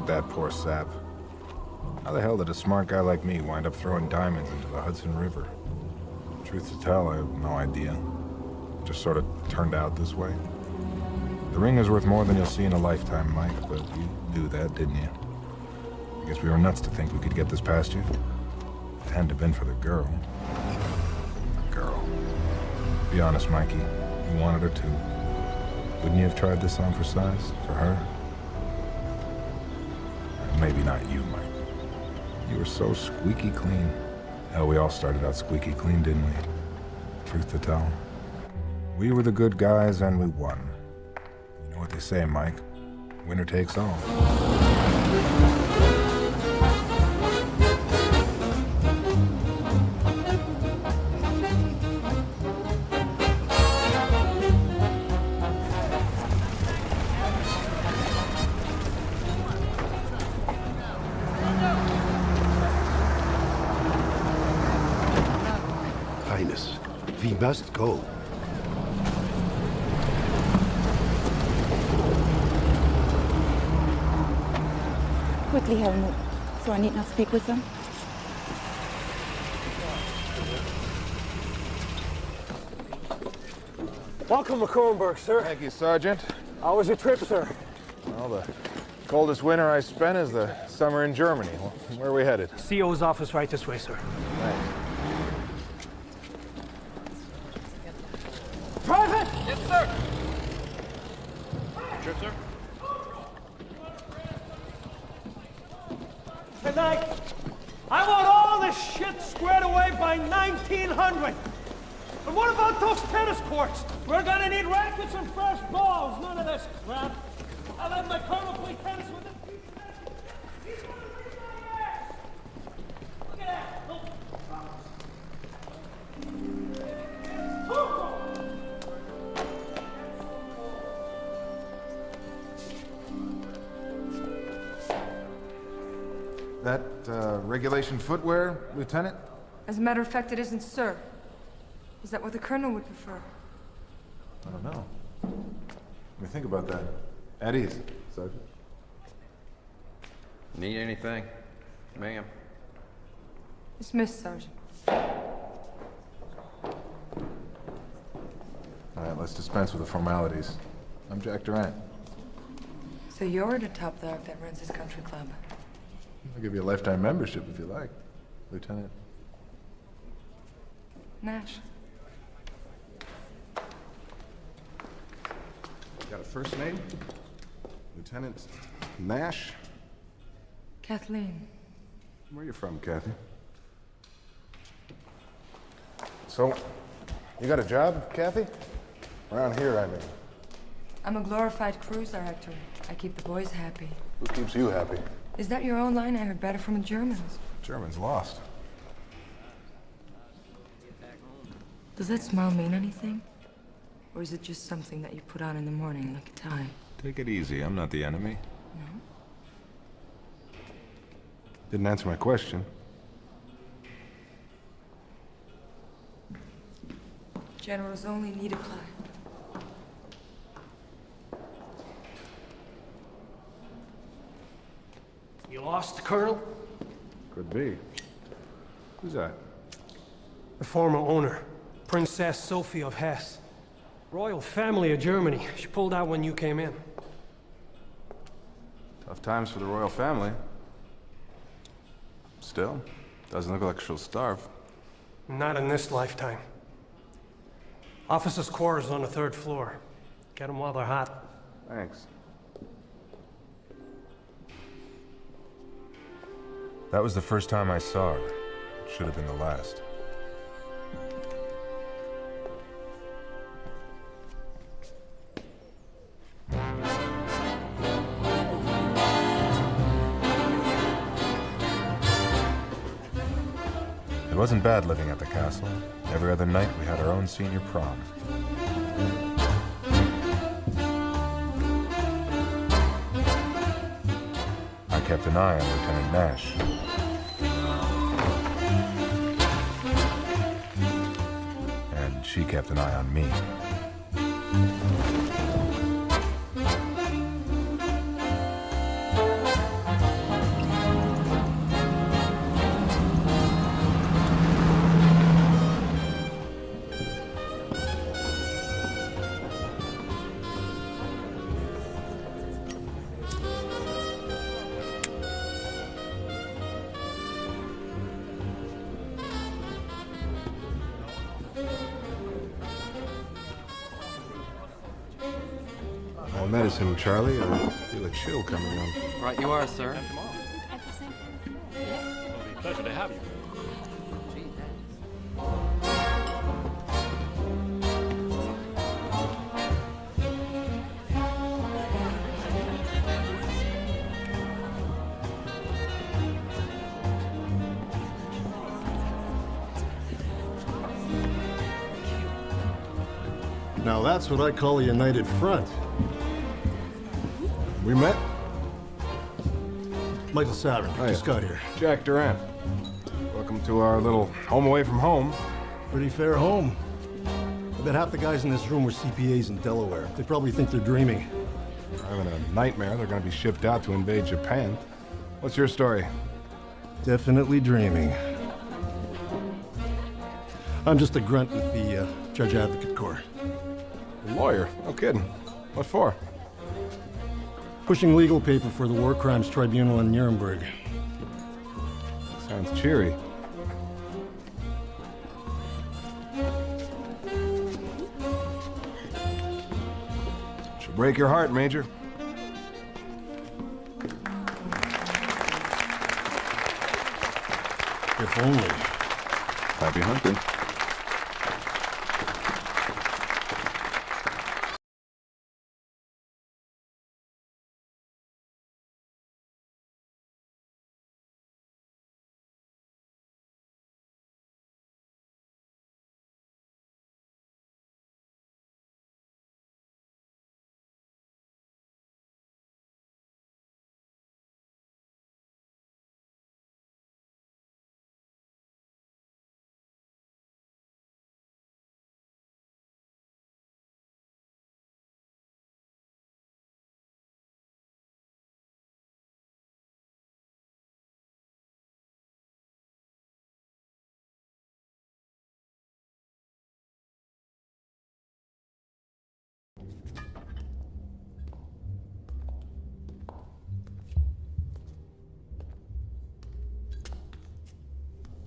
at that poor sap. How the hell did a smart guy like me wind up throwing diamonds into the Hudson River? Truth to tell, I have no idea. It just sort of turned out this way. The ring is worth more than you'll see in a lifetime, Mike, but you knew that, didn't you? I guess we were nuts to think we could get this past you. If it hadn't have been for the girl. The girl. Be honest, Mikey. You wanted her too. Wouldn't you have tried this on for size? For her? Maybe not you, Mike. You were so squeaky clean. Hell, we all started out squeaky clean, didn't we? Truth to tell. We were the good guys and we won. You know what they say, Mike. Winner takes all. Highness, we must go. Quickly, Helmut, so I need not speak with them. Welcome to Kronberg, sir. Thank you, Sergeant. How was your trip, sir? Well, the coldest winter I spent is the summer in Germany. Well, where are we headed? CO's office right this way, sir. Thanks. Private! Yes, sir. Trip, sir. Tonight, I want all this shit squared away by 1900. But what about those tennis courts? We're gonna need rackets and fresh balls. None of this crap. I'll have my colonel play tennis with them. Look at that. That, regulation footwear, Lieutenant? As a matter of fact, it isn't, sir. Is that what the colonel would prefer? I don't know. Let me think about that. At ease, Sergeant. Need anything? Ma'am. Dismissed, Sergeant. All right, let's dispense with the formalities. I'm Jack Durant. So you're the top dog that runs this country club. I'll give you a lifetime membership if you like, Lieutenant. Nash. Got a first name? Lieutenant Nash? Kathleen. Where you from, Kathy? So, you got a job, Kathy? Around here, I mean. I'm a glorified cruise director. I keep the boys happy. Who keeps you happy? Is that your own line? I heard better from the Germans. Germans lost. Does that smile mean anything? Or is it just something that you put on in the morning like a tie? Take it easy, I'm not the enemy. No? Didn't answer my question. Generals only need apply. You lost, Colonel? Could be. Who's that? The former owner, Princess Sophie of Hesse. Royal family of Germany. She pulled out when you came in. Tough times for the royal family. Still, doesn't look like she'll starve. Not in this lifetime. Officers' quarters on the 3rd floor. Get them while they're hot. Thanks. That was the first time I saw her. Should have been the last. It wasn't bad living at the castle. Every other night we had our own senior prom. I kept an eye on Lieutenant Nash. And she kept an eye on me. More medicine, Charlie. I feel a chill coming on. Right you are, sir. Pleasure to have you. Now that's what I call a united front. We met? Michael Savin, just got here. Jack Durant. Welcome to our little home away from home. Pretty fair home. I bet half the guys in this room were CPAs in Delaware. They probably think they're dreaming. They're having a nightmare. They're going to be shipped out to invade Japan. What's your story? Definitely dreaming. I'm just a grunt with the Judge Advocate Corps. A lawyer? No kidding. What for? Pushing legal paper for the War Crimes Tribunal in Nuremberg. Sounds cheery. Should break your heart, Major. If only. Happy hunting.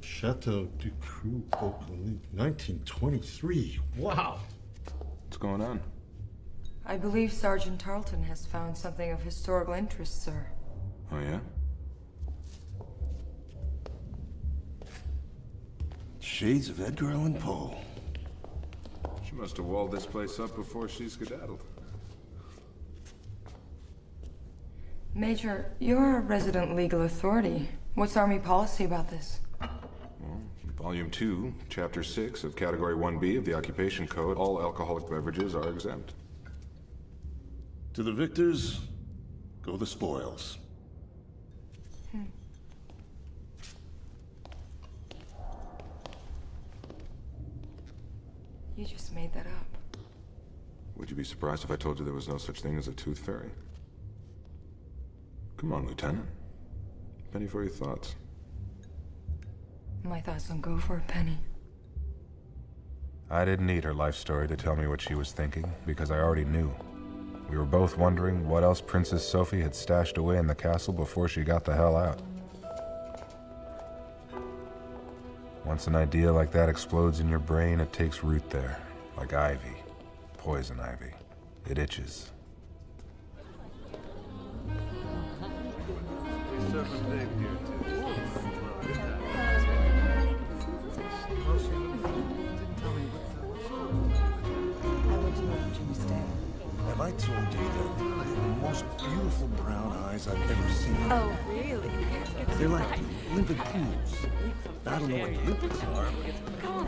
Chateau du Cru, 1923. Wow. What's going on? I believe Sergeant Tarleton has found something of historical interest, sir. Oh, yeah? Shades of Edgar Allan Poe. She must have walled this place up before she skedaddled. Major, you're a resident legal authority. What's Army policy about this? Volume 2, Chapter 6 of Category 1B of the Occupation Code, all alcoholic beverages are exempt. To the victors, go the spoils. You just made that up. Would you be surprised if I told you there was no such thing as a tooth fairy? Come on, Lieutenant. Penny for your thoughts. My thoughts don't go for a penny. I didn't need her life story to tell me what she was thinking, because I already knew. We were both wondering what else Princess Sophie had stashed away in the castle before she got the hell out. Once an idea like that explodes in your brain, it takes root there, like ivy, poison ivy. It itches. Have I told you that I have the most beautiful brown eyes I've ever seen? Oh, really? They're like limpid pools. I don't know what limpids are. Come on.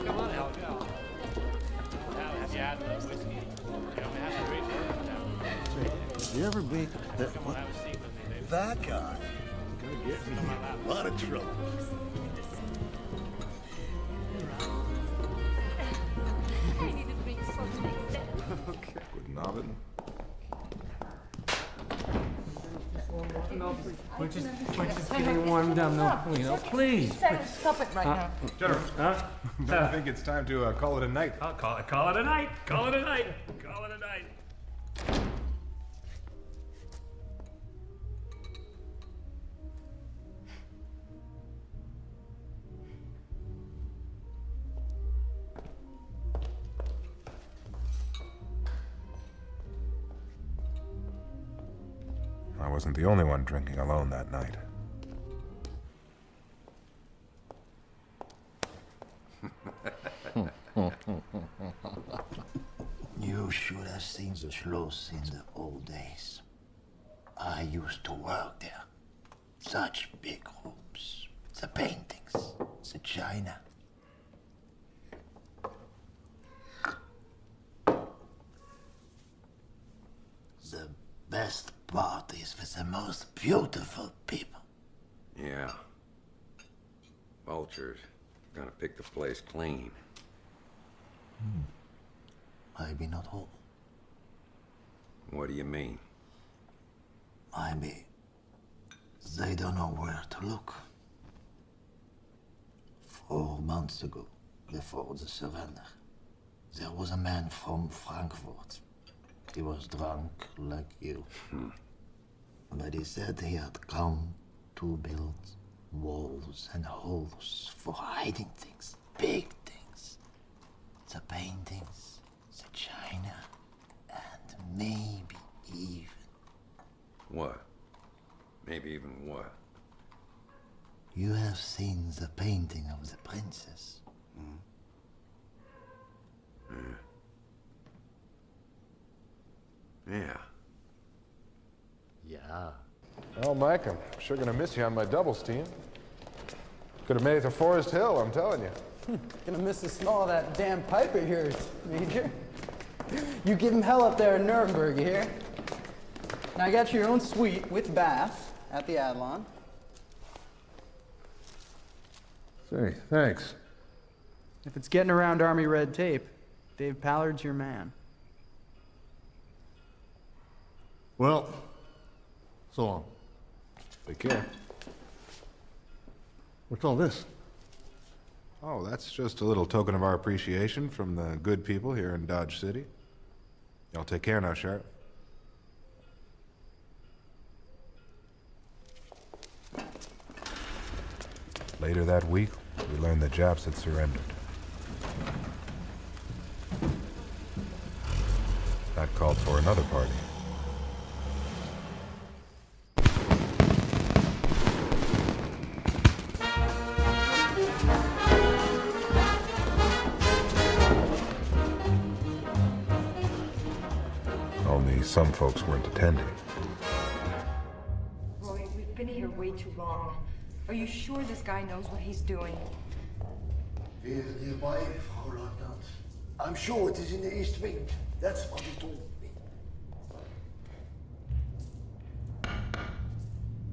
Come on, help me out. Have you had the whiskey? You don't have to wait for Say, you ever meet that guy? Gonna get me in a lot of trouble. Good nobbin. No, we're just getting warmed up. No, please. Stop it right now. Huh? I think it's time to call it a night. I'll call it a night. Call it a night. Call it a night. wasn't the only one drinking alone that night. You should have seen the Schloss in the old days. I used to work there. Such big rooms. The paintings, the china. The best parties with the most beautiful people. Yeah. Vultures. Gonna pick the place clean. Maybe not all. What do you mean? Maybe they don't know where to look. 4 months ago, before the surrender, there was a man from Frankfurt. He was drunk like you. But he said he had come to build walls and holes for hiding things, big things. The paintings, the china, and maybe even... What? Maybe even what? You have seen the painting of the princess. Yeah. Yeah. Well, Mike, I'm sure gonna miss you on my doubles team. Could have made it to Forest Hill, I'm telling you. Gonna miss the smell of that damn pipe of yours, Major. You give him hell up there in Nuremberg, you hear? Now, I got your own suite with bath at the Adlon. Say, thanks. If it's getting around Army red tape, Dave Pallard's your man. Well, so long. Take care. What's all this? Oh, that's just a little token of our appreciation from the good people here in Dodge City. Y'all take care now, Sheriff. Later that week, we learned the Japs had surrendered. That called for another party. Only some folks weren't attending. Roy, we've been here way too long. Are you sure this guy knows what he's doing? We're nearby, Frau Leutnant. I'm sure it is in the East Wing. That's what he told me.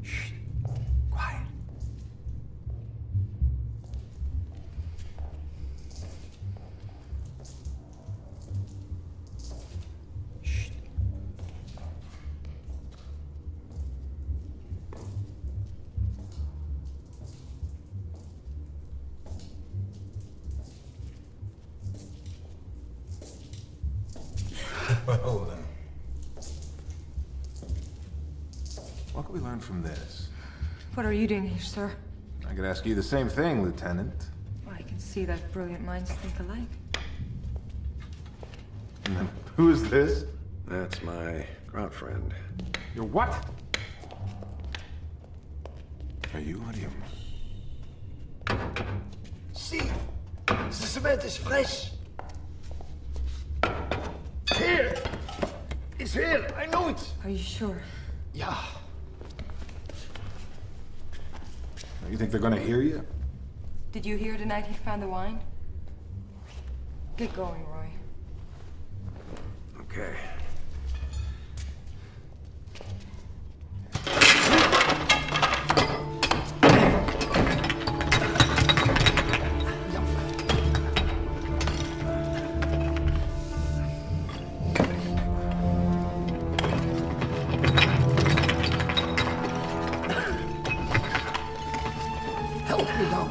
Shh. Quiet. Shh. Well, what can we learn from this? What are you doing here, sir? I could ask you the same thing, Lieutenant. Well, I can see that brilliant minds think alike. And then, who is this? That's my grunt friend. You're what? Are you out of your... See, the cement is fresh. Here! It's here, I know it! Are you sure? Yeah. You think they're gonna hear you? Did you hear the night he found the wine? Get going, Roy. Okay. Help me now.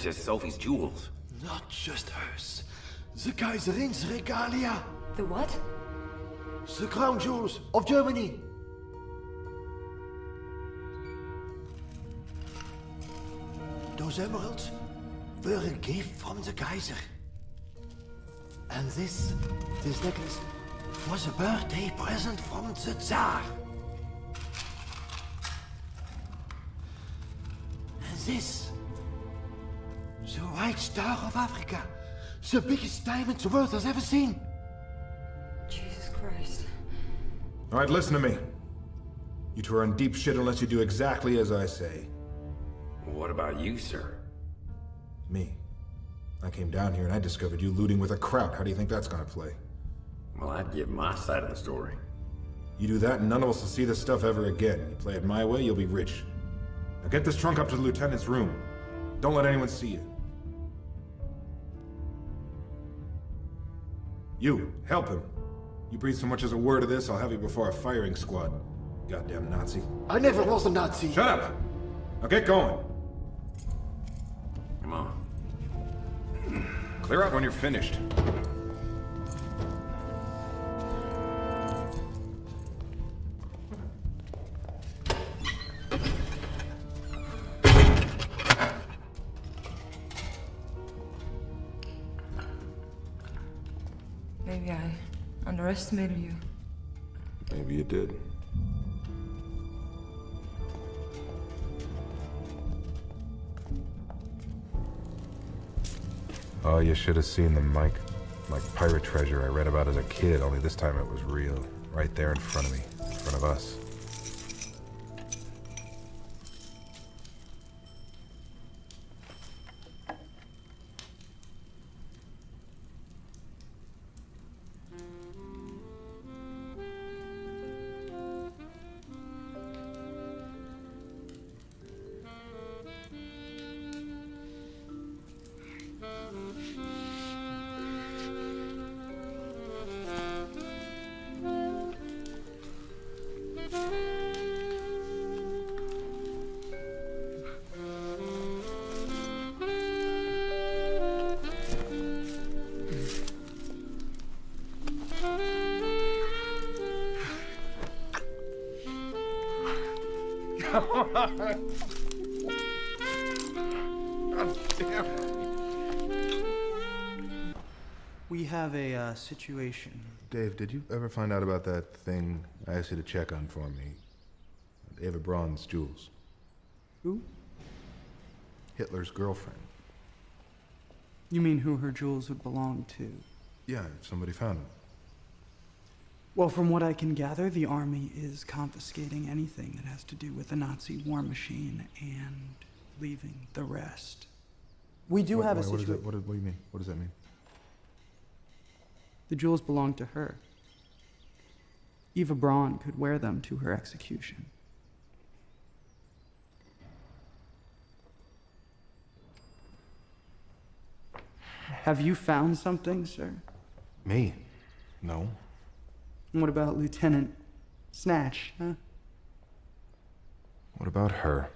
just Sophie's jewels. Not just hers. The Kaiserin's regalia. The what? The crown jewels of Germany. Those emeralds were a gift from the Kaiser. And this necklace was a birthday present from the Tsar. And this, the White Star of Africa, the biggest diamond the world has ever seen. Jesus Christ. All right, listen to me. You two are in deep shit unless you do exactly as I say. What about you, sir? Me. I came down here and I discovered you looting with a kraut. How do you think that's gonna play? Well, I'd give my side of the story. You do that and none of us will see this stuff ever again. You play it my way, you'll be rich. Now get this trunk up to the lieutenant's room. Don't let anyone see you. You, help him. You breathe so much as a word of this, I'll have you before a firing squad. Goddamn Nazi. I never was a Nazi. Shut up! Now get going. Come on. Clear out when you're finished. Maybe I underestimated you. Maybe you did. Oh, you should have seen them, Mike. Like pirate treasure I read about as a kid, only this time it was real. Right there in front of me. In front of us. We have a situation. Dave, did you ever find out about that thing I asked you to check on for me? Eva Braun's jewels. Who? Hitler's girlfriend. You mean who her jewels would belong to? Yeah, if somebody found them. Well, from what I can gather, the army is confiscating anything that has to do with the Nazi war machine and leaving the rest. We do have a situation. What do you mean? What does that mean? The jewels belong to her. Eva Braun could wear them to her execution. Have you found something, sir? Me? No. And what about Lieutenant Snatch, huh? What about her?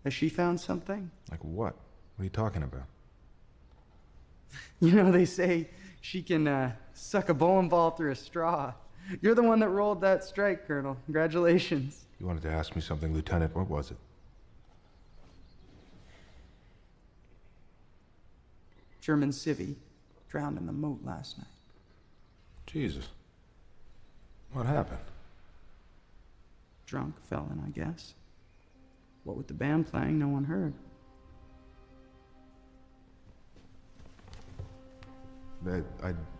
Has she found something? Like what? What are you talking about? You know, they say she can suck a bowling ball through a straw. You're the one that rolled that strike, Colonel. Congratulations. You wanted to ask me something, Lieutenant. What was it? German civvy drowned in the moat last night. Jesus. What happened? Drunk fell in, I guess. What with the band playing, no one heard.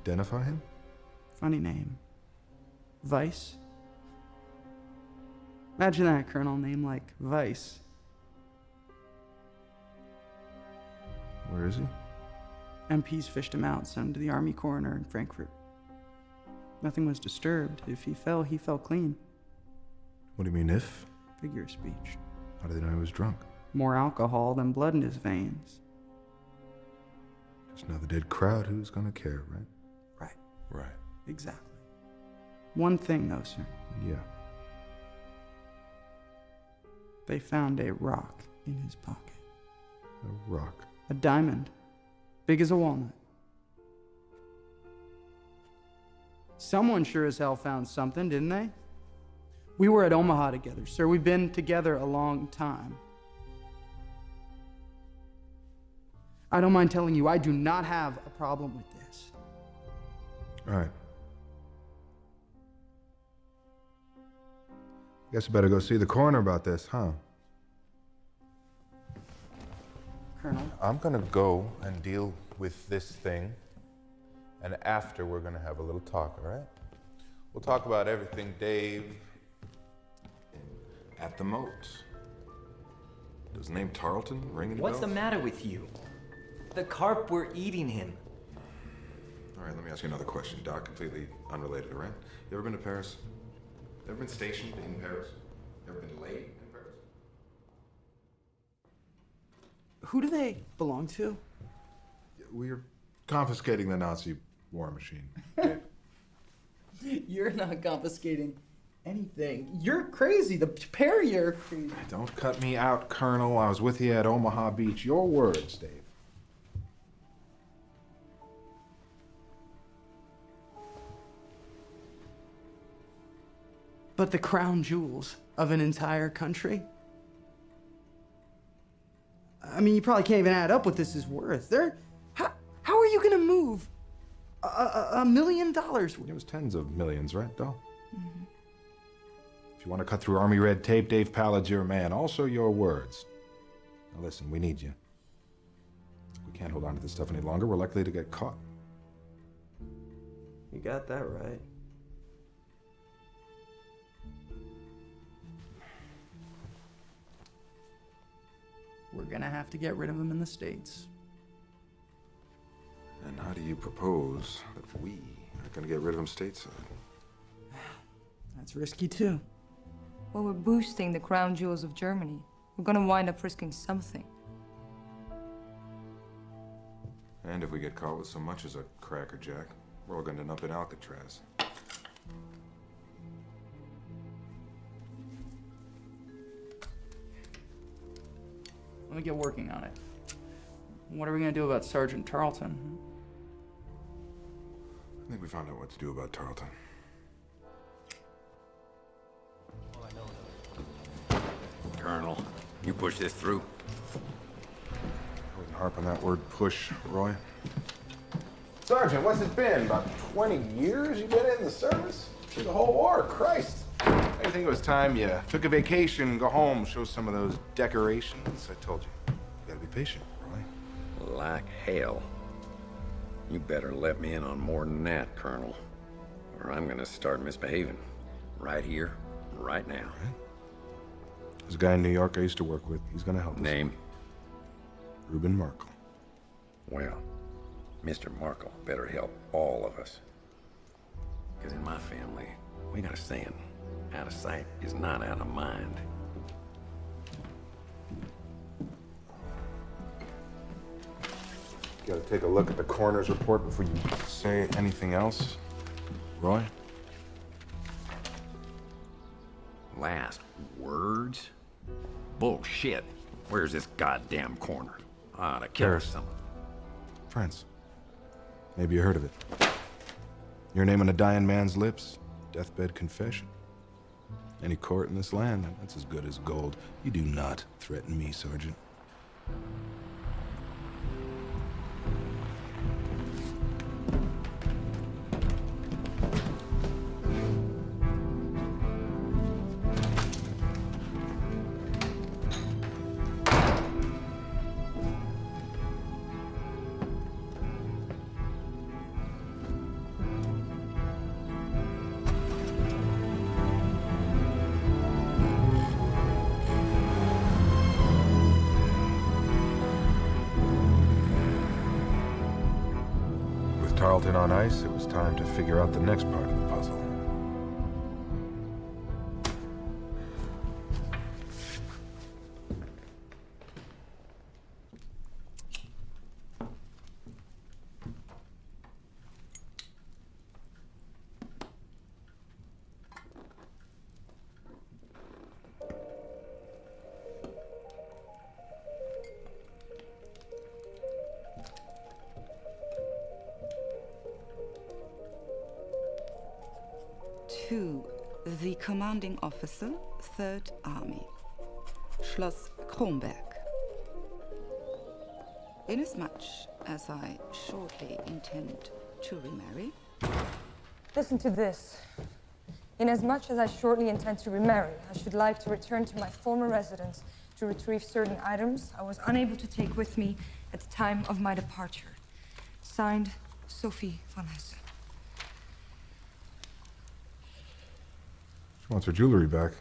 Identify him? Funny name. Vice. Imagine that, Colonel. Name like Vice. Where is he? MPs fished him out, sent him to the army coroner in Frankfurt. Nothing was disturbed. If he fell clean. What do you mean, if? Figure of speech. How did they know he was drunk? More alcohol than blood in his veins. Just another dead crowd. Who's gonna care, right? Right. Right. Exactly. One thing, though, sir. Yeah. They found a rock in his pocket. A rock. A diamond. Big as a walnut. Someone sure as hell found something, didn't they? We were at Omaha together, sir. We've been together a long time. I don't mind telling you, I do not have a problem with this. All right. Guess you better go see the coroner about this, huh? Colonel? I'm gonna go and deal with this thing, and after we're gonna have a little talk, all right? We'll talk about everything, Dave, at the moat. Does the name Tarleton ring any What's bells? the matter with you? The carp were eating him. All right, let me ask you another question, Doc, completely unrelated, all right? You ever been to Paris? Ever been stationed in Paris? Ever been late in Paris? Who do they belong to? We're confiscating the Nazi war machine. You're not confiscating anything. You're crazy. The pair of you are crazy. Don't cut me out, Colonel. I was with you at Omaha Beach. Your words, Dave. But the crown jewels of an entire country? I mean, you probably can't even add up what this is worth. How are you gonna move $1 million worth? It was tens of millions, right, Doll? Mm-hmm. If you want to cut through Army red tape, Dave Pallad's your man. Also your words. Now listen, we need you. We can't hold on to this stuff any longer. We're likely to get caught. You got that right. We're gonna have to get rid of him in the States. And how do you propose that we are going to get rid of him stateside? That's risky too. Well, we're boosting the crown jewels of Germany. We're gonna wind up risking something. And if we get caught with so much as a crackerjack, we're all going to end up in Alcatraz. Let me get working on it. What are we gonna do about Sergeant Tarleton? I think we found out what to do about Tarleton. Colonel, you push this through. I wouldn't harp on that word push, Roy. Sergeant, what's it been? About 20 years you've been in the service? Through the whole war, Christ. I think it was time you took a vacation, go home, show some of those decorations. I told you, you gotta be patient, Roy. Like hell. You better let me in on more than that, Colonel, or I'm gonna start misbehaving. Right here, right now. There's a guy in New York I used to work with. He's gonna help us. Name? Reuben Markle. Well, Mr. Markle better help all of us. Because in my family, we got a saying, out of sight is not out of mind. You gotta take a look at the coroner's report before you say anything else, Roy. Last words? Bullshit. Where's this goddamn corner? I ought to kill Paris. someone. France. Maybe you heard of it. Your name on a dying man's lips, deathbed confession. Any court in this land, that's as good as gold. You do not threaten me, Sergeant. Tarleton on ice, it was time to figure out the next part of the puzzle. To the commanding officer, 3rd Army, Schloss Kronberg. Inasmuch as I shortly intend to remarry. Listen to this. Inasmuch as I shortly intend to remarry, I should like to return to my former residence to retrieve certain items I was unable to take with me at the time of my departure. Signed, Sophie von Hesse. She wants her jewelry back.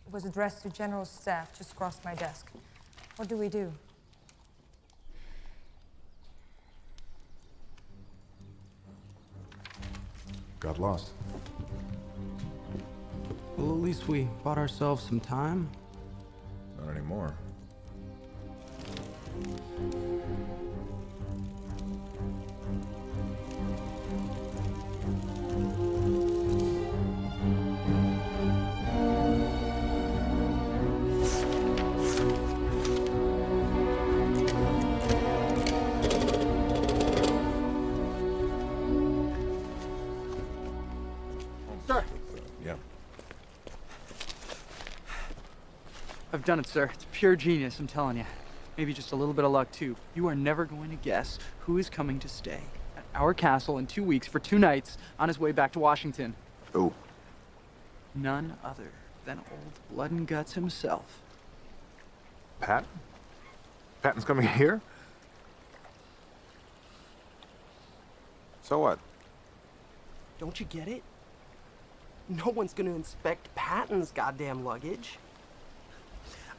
It was addressed to General Staff just across my desk. What do we do? Got lost. Well, at least we bought ourselves some time. Not anymore. Sir. Yeah. I've done it, sir. It's pure genius, I'm telling you. Maybe just a little bit of luck, too. You are never going to guess who is coming to stay at our castle in 2 weeks for 2 nights on his way back to Washington. Oh. None other than old Blood and Guts himself. Pat? Patton's coming here? So what? Don't you get it? No one's gonna inspect Patton's goddamn luggage.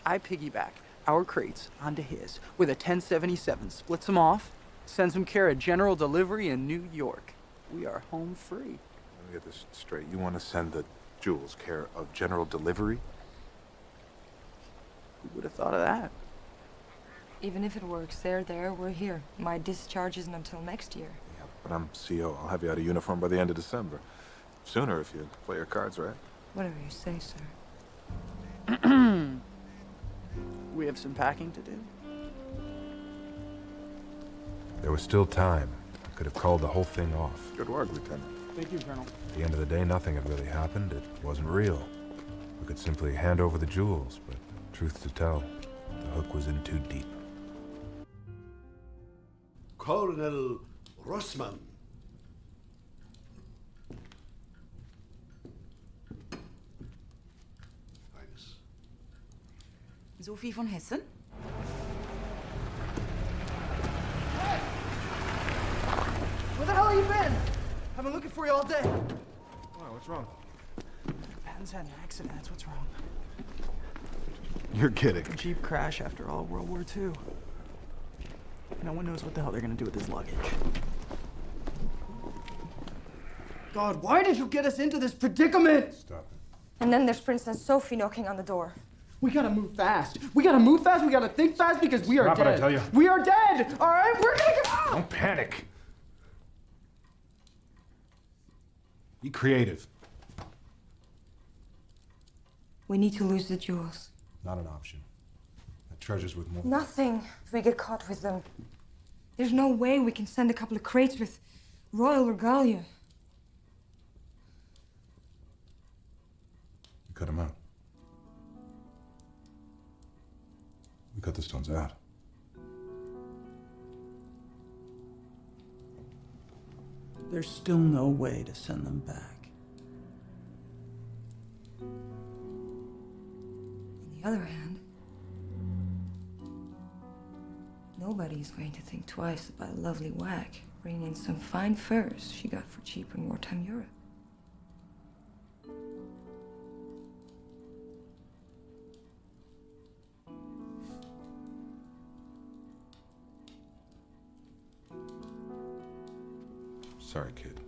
I piggyback our crates onto his with a 1077, splits them off, sends them care of general delivery in New York. We are home free. Let me get this straight. You want to send the jewels care of general delivery? Who would have thought of that? Even if it works, they're there, we're here. My discharge isn't until next year. Yeah, but I'm CO. I'll have you out of uniform by the end of December. Sooner if you play your cards right. Whatever you say, sir. We have some packing to do. There was still time. I could have called the whole thing off. Good work, Lieutenant. Thank you, Colonel. At the end of the day, nothing had really happened. It wasn't real. We could simply hand over the jewels, but truth to tell, the hook was in too deep. Colonel Rossmann. Sophie von Hesse? Where the hell have you been? I've been looking for you all day. Wow, what's wrong? Patton's had an accident, that's what's wrong. You're kidding. A Jeep crash after all World War II. No one knows what the hell they're gonna do with his luggage. God, why did you get us into this predicament? Stop it. And then there's Princess Sophie knocking on the door. We gotta move fast. We gotta move fast, we gotta think fast because we are Stop dead. it, I tell you. We are dead! Alright, we're gonna go out! Don't panic. Be creative. We need to lose the jewels. Not an option. That treasure's worth more. Nothing if we get caught with them. There's no way we can send a couple of crates with royal regalia. We cut them out. We cut the stones out. There's still no way to send them back. On the other hand, nobody's going to think twice about a lovely whack bringing in some fine furs she got for cheap in wartime Europe. Sorry, kid.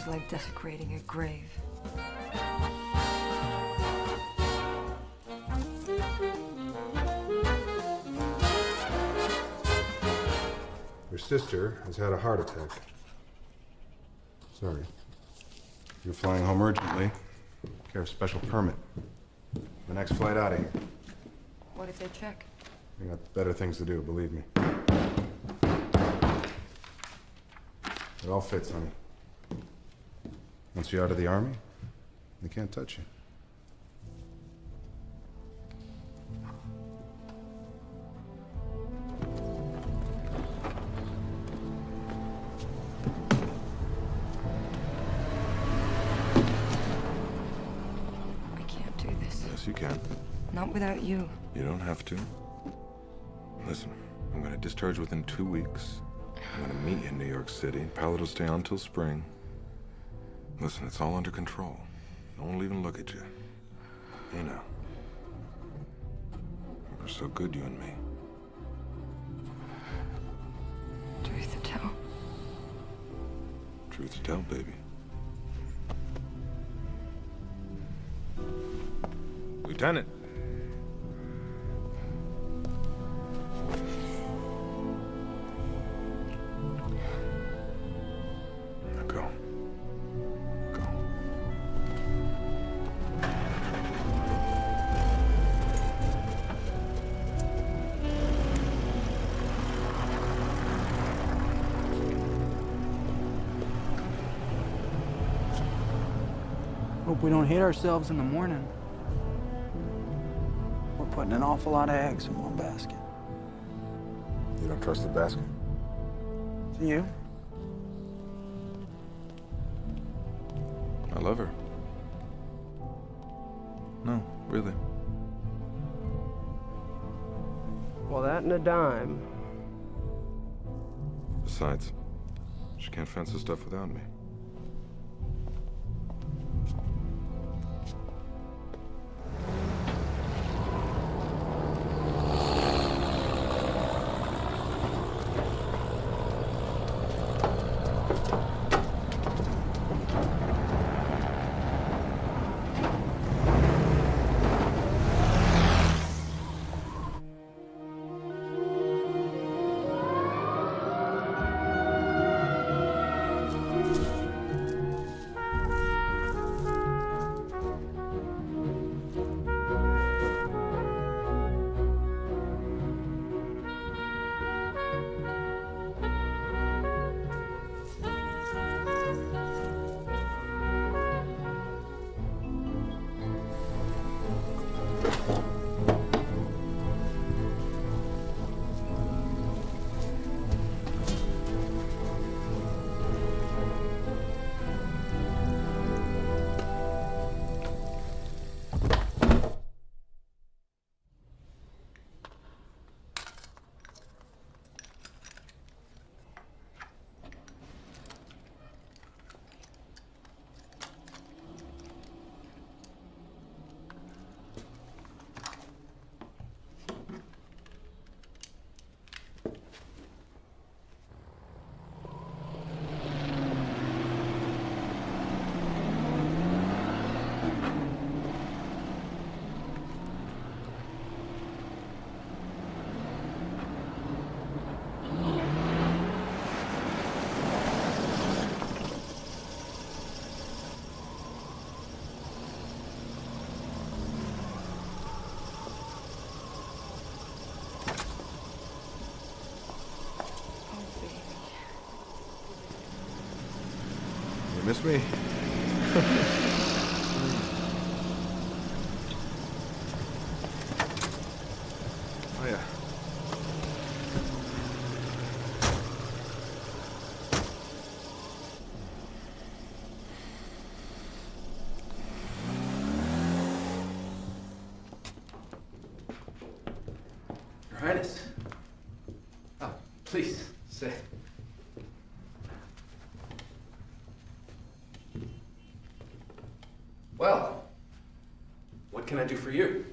was like desecrating a grave. Your sister has had a heart attack. Sorry. You're flying home urgently. Care of special permit. The next flight out of here. What if they check? You got better things to do, believe me. It all fits, honey. Once you're out of the army, they can't touch you. I can't do this. Yes, you can. Not without you. You don't have to. Listen, I'm gonna discharge within 2 weeks. I'm gonna meet you in New York City. Pilot will stay on till spring. Listen, it's all under control. No one will even look at you. You know. We're so good, you and me. Truth to tell. Truth to tell, baby. Lieutenant. Now go. Go. Hope we don't hate ourselves in the morning. We're putting an awful lot of eggs in one basket. You don't trust the basket? Do you? I love her. No, really. Well, that and a dime. Besides, she can't fence the stuff without me. Miss me? Oh, yeah. Your Highness. Oh, please, sit. Well, what can I do for you?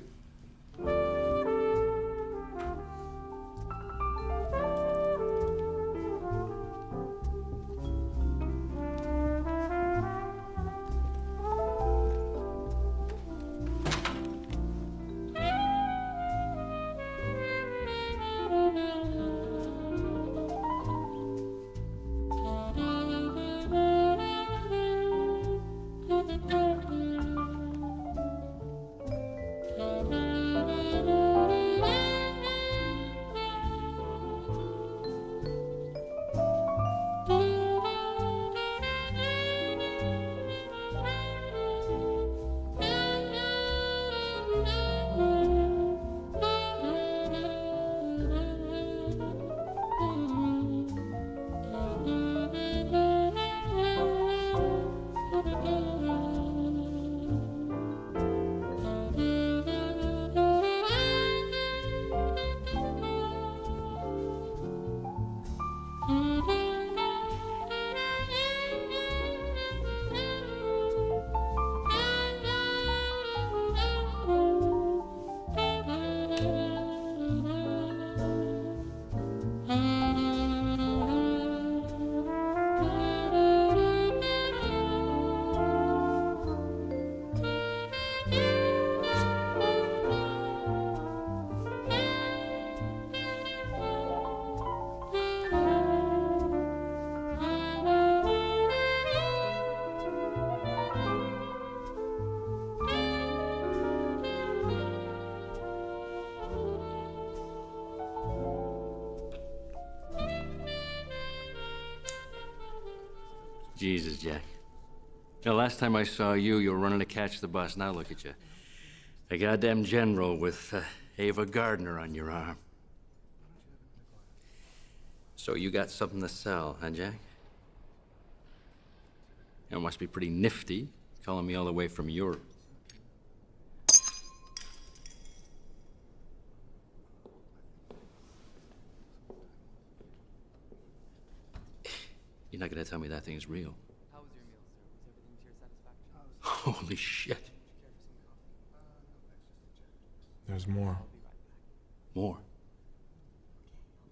Jesus, Jack. The last time I saw you, you were running to catch the bus. Now look at you. A goddamn general with Ava Gardner on your arm. So you got something to sell, huh, Jack? It must be pretty nifty, calling me all the way from Europe. You're not gonna tell me that thing's real. How was your meal, sir? Was everything to your satisfaction? Holy shit. There's more. More?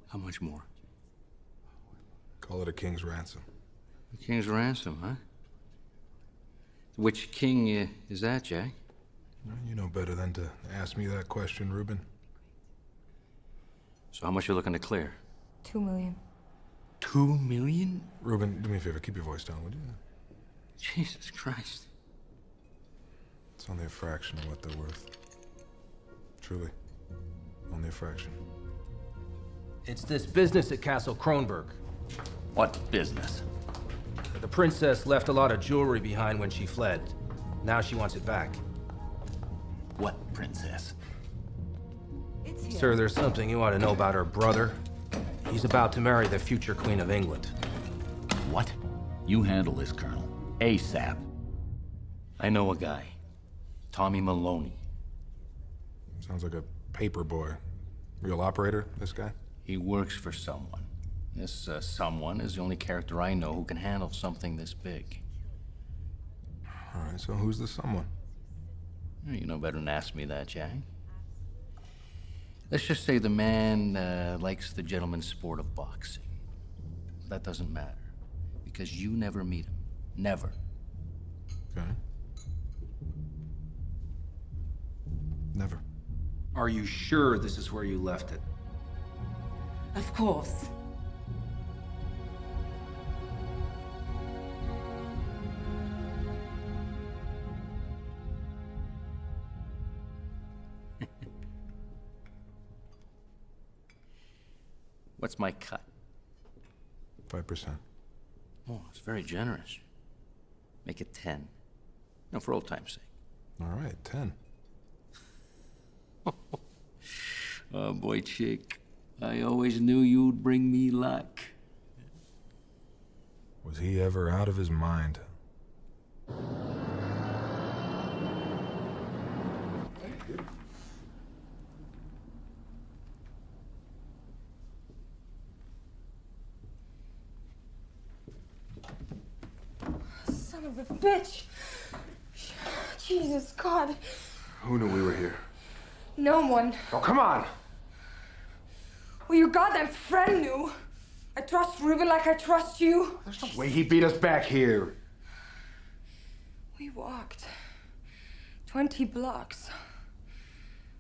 How much more? Call it a king's ransom. A king's ransom, huh? Which king is that, Jack? You know better than to ask me that question, Reuben. So how much you looking to clear? 2 million. 2 million? Reuben, do me a favor, keep your voice down, would you? Jesus Christ. It's only a fraction of what they're worth. Truly. Only a fraction. It's this business at Castle Kronberg. What business? The princess left a lot of jewelry behind when she fled. Now she wants it back. What princess? Sir, there's something you ought to know about her brother. He's about to marry the future Queen of England. What? You handle this, Colonel. ASAP. I know a guy. Tommy Maloney. Sounds like a paper boy. Real operator, this guy? He works for someone. This someone is the only character I know who can handle something this big. All right, so who's the someone? You know better than ask me that, Jack. Let's just say the man likes the gentleman's sport of boxing. That doesn't matter, because you never meet him. Never. Okay. Never. Are you sure this is where you left it? Of course. What's my cut? 5%. Oh, it's very generous. Make it 10. No, for old time's sake. All right, 10. Oh, boy, chick. I always knew you'd bring me luck. Was he ever out of his mind? Son of a bitch! Jesus, God. Who knew we were here? No one. Oh, come on! Well, your goddamn friend knew. I trust Reuben like I trust you. There's no way he beat us back here. We walked 20 blocks.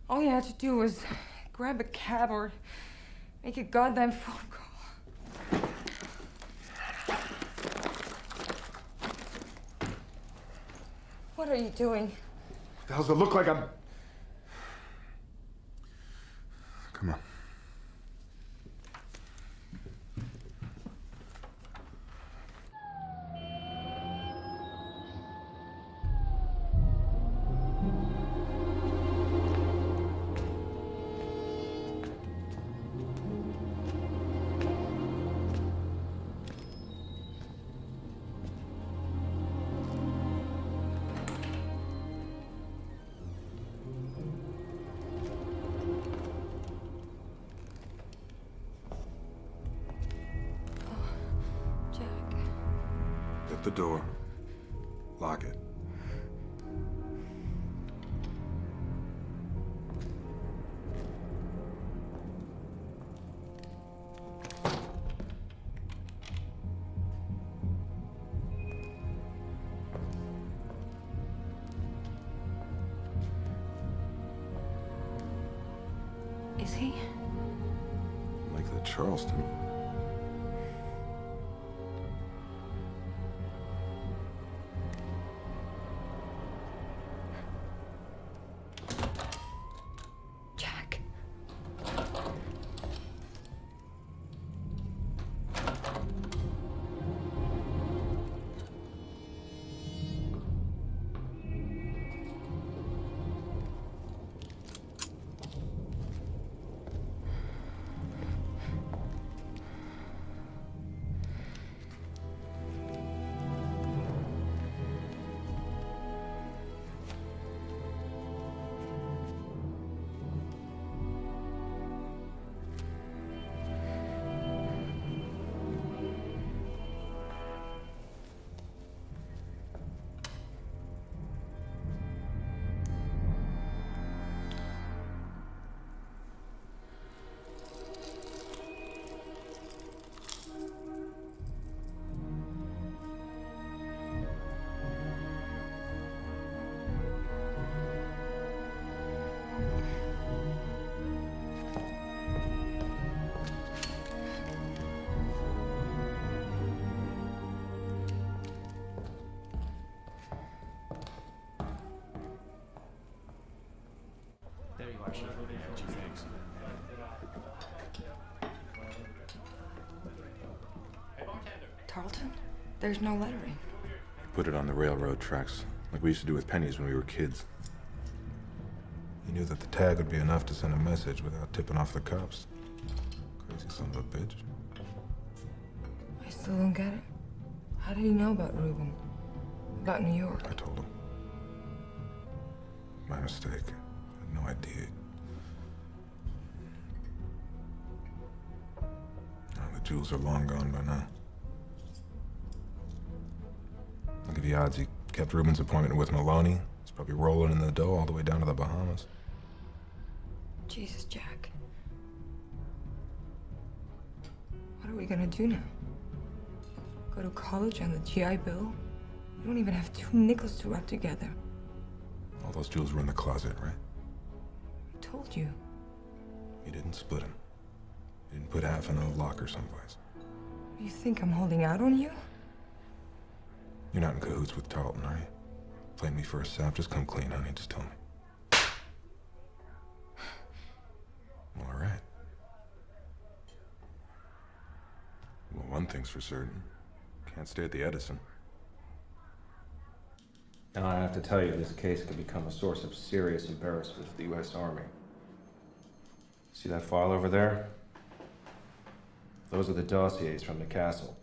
All you had to do was grab a cab or make a goddamn phone call. What are you doing? The hell's it look like I'm... Come on. The door. Lock it. Is he? Like the Charleston. Gee, thanks. Tarleton? There's no lettering. Put it on the railroad tracks, like we used to do with pennies when we were kids. He knew that the tag would be enough to send a message without tipping off the cops. Crazy son of a bitch. I still don't get it. How did he know about Reuben? About New York? I told him. My mistake. I had no idea. Oh, the jewels are long gone by now. Look at the odds he kept Reuben's appointment with Maloney. He's probably rolling in the dough all the way down to the Bahamas. Jesus, Jack. What are we gonna do now? Go to college on the GI Bill? We don't even have 2 nickels to rub together. All those jewels were in the closet, right? I told you. You didn't split them. You didn't put half in a locker someplace. You think I'm holding out on you? You're not in cahoots with Tarleton, are you? Playing me for a sap? Just come clean, honey. Just tell me. All right. Well, one thing's for certain. Can't stay at the Edison. Now I have to tell you, this case could become a source of serious embarrassment to the U.S. Army. See that file over there? Those are the dossiers from the castle.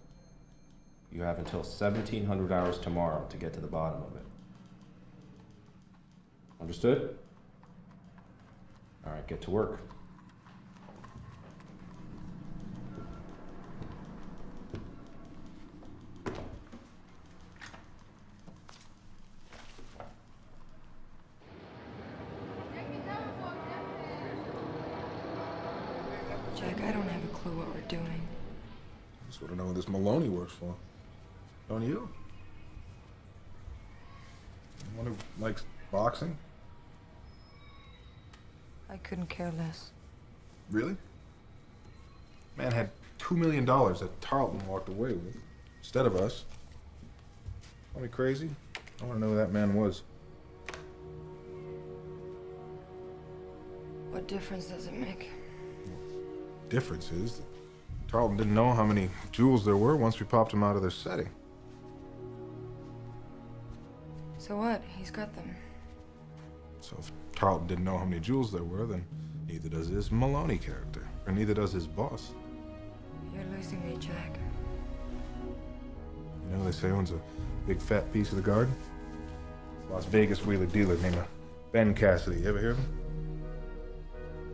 You have until 1700 hours tomorrow to get to the bottom of it. Understood? All right, get to work. Jack, I don't have a clue what we're doing. I just want to know who this Maloney works for. Don't you? Anyone who likes boxing? I couldn't care less. Really? Man had $2 million that Tarleton walked away with, instead of us. Call me crazy? I want to know who that man was. What difference does it make? Difference is that Tarleton didn't know how many jewels there were once we popped them out of their setting. So what? He's got them. So if Tarleton didn't know how many jewels there were, then neither does his Maloney character, or neither does his boss. You're losing me, Jack. You know, they say he owns a big fat piece of the garden. Las Vegas wheeler dealer named Ben Cassidy. You ever hear of him?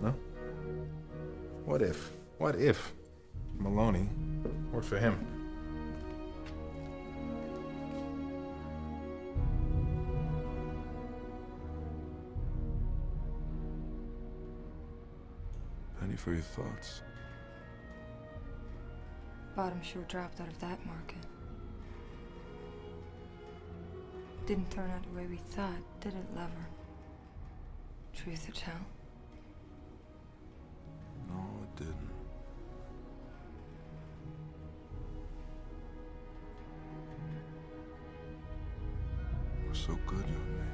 No? What if Maloney worked for him? Penny for your thoughts. Bottom sure dropped out of that market. Didn't turn out the way we thought, did it, lover? Truth to tell? No, it didn't. We're so good, you and me.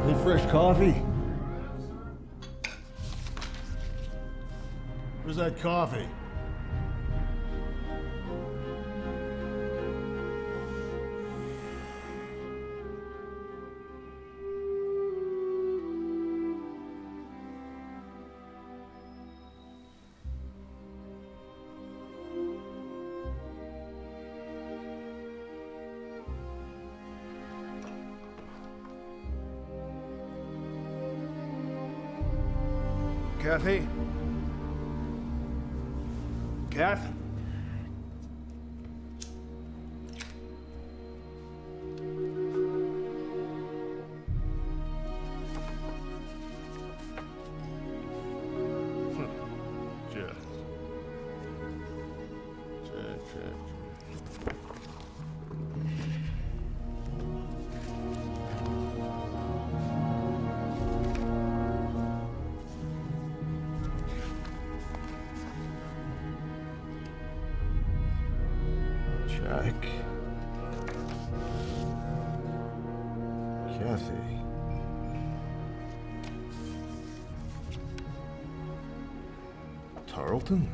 Any fresh coffee? Where's that coffee? Kathy? Kath? Jack. Kathy. Tarleton?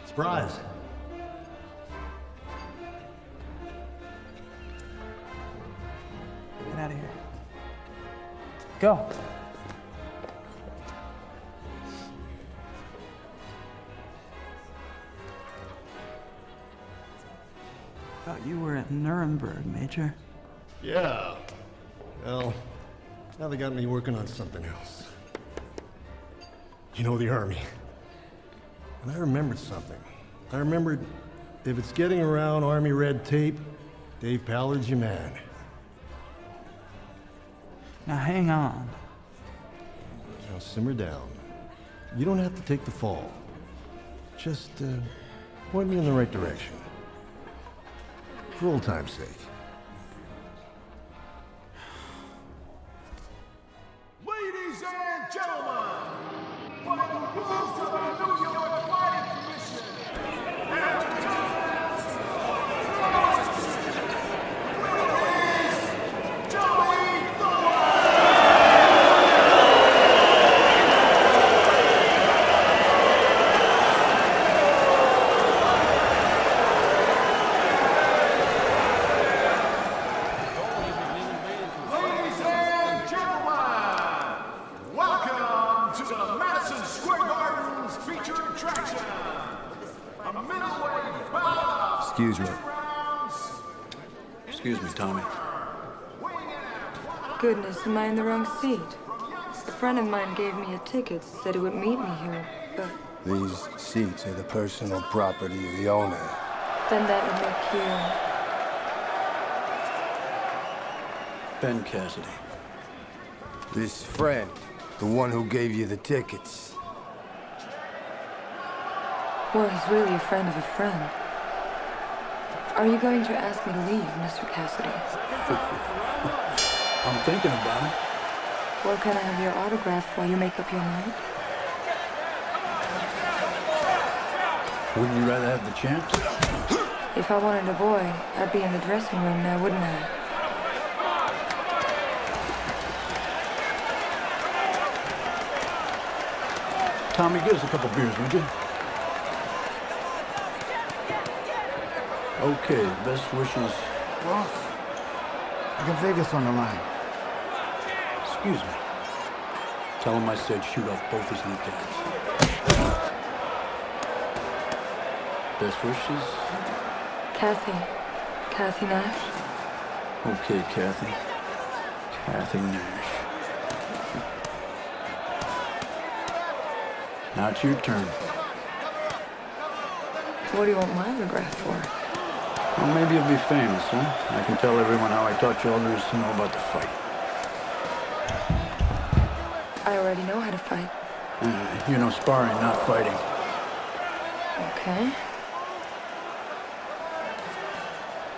Surprise. Get out of here. Go. Thought you were at Nuremberg, Major. Yeah. Well, now they got me working on something else. You know, the Army. And I remembered something. I remembered if it's getting around Army red tape, Dave Pallard's your man. Now hang on. Now simmer down. You don't have to take the fall. Just point me in the right direction. For old time's sake. Ladies and gentlemen, by the rules of the New York Fighting Commission, Excuse me. Excuse me, Tommy. Goodness, am I in the wrong seat? A friend of mine gave me a ticket, said he would meet me here, but... These seats are the personal property of the owner. Then that would make you... Ben Cassidy. This friend, the one who gave you the tickets. Well, he's really a friend of a friend. Are you going to ask me to leave, Mr. Cassidy? I'm thinking about it. Well, can I have your autograph while you make up your mind? Wouldn't you rather have the chance? If I wanted a boy, I'd be in the dressing room now, wouldn't I? Tommy, give us a couple beers, would you? Okay, best wishes. Boss, I got Vegas on the line. Excuse me. Tell him I said shoot off both his kneecaps. Best wishes? Kathy Nash. Okay, Kathy. Kathy Nash. Now it's your turn. What do you want my autograph for? Well, maybe you'll be famous, huh? I can tell everyone how I taught you all there is to know about the fight. I already know how to fight. You know sparring, not fighting. Okay.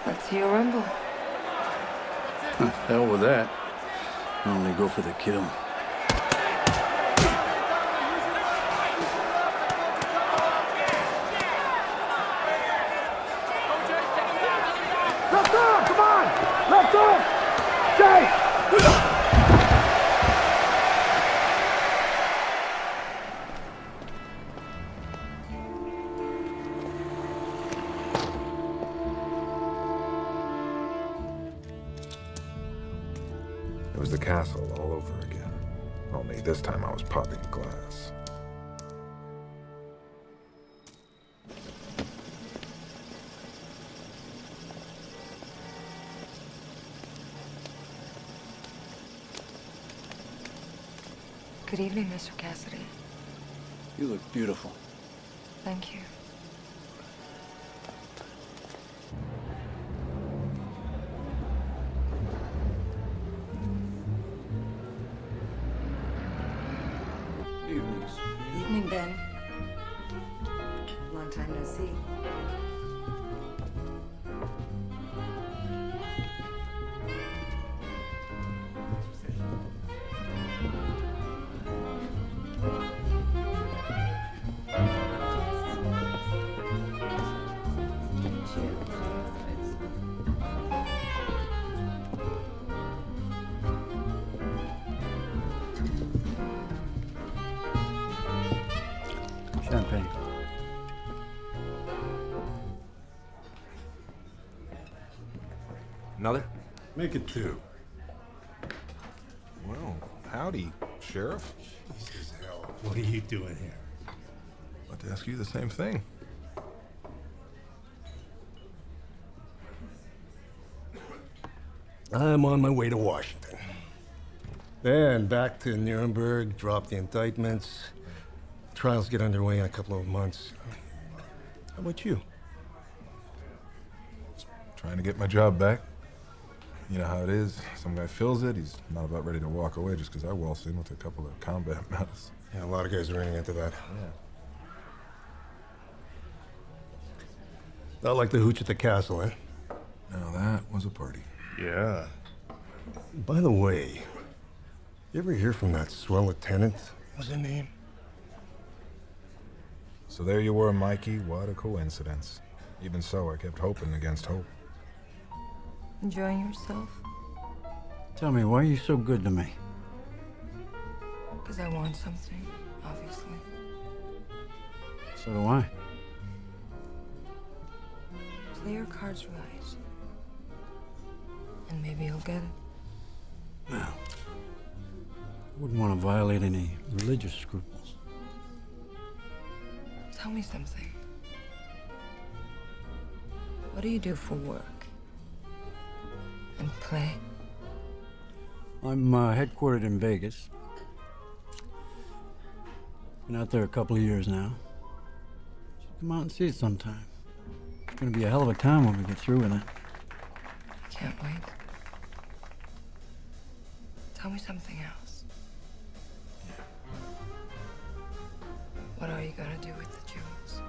Let's see you rumble. Hell with that. I only go for the kill. Left arm, come on! Left arm! Jay! It was the castle all over again. Only this time I was popping glass. Good evening, Mr. Cassidy. You look beautiful. Thank you. time no see. Champagne. Another? Make it 2. Well, howdy, Sheriff. Jesus hell. What are you doing here? About to ask you the same thing. I'm on my way to Washington. Then back to Nuremberg, drop the indictments. Trials get underway in a couple of months. How about you? Trying to get my job back. You know how it is. Some guy fills it, he's not about ready to walk away just because I waltz in with a couple of combat medals. Yeah, a lot of guys are running into that. Yeah. Not like the hooch at the castle, eh? Now that was a party. Yeah. By the way, you ever hear from that swell lieutenant? What's her name? So there you were, Mikey. What a coincidence. Even so, I kept hoping against hope. Enjoying yourself? Tell me, why are you so good to me? Because I want something, obviously. So do I. Play your cards right. And maybe you'll get it. Well, I wouldn't want to violate any religious scruples. Tell me something. What do you do for work? And play? I'm headquartered in Vegas. Been out there a couple of years now. Should come out and see it sometime. It's gonna be a hell of a time when we get through with it. I can't wait. Tell me something else. What are you gonna do with the jewels?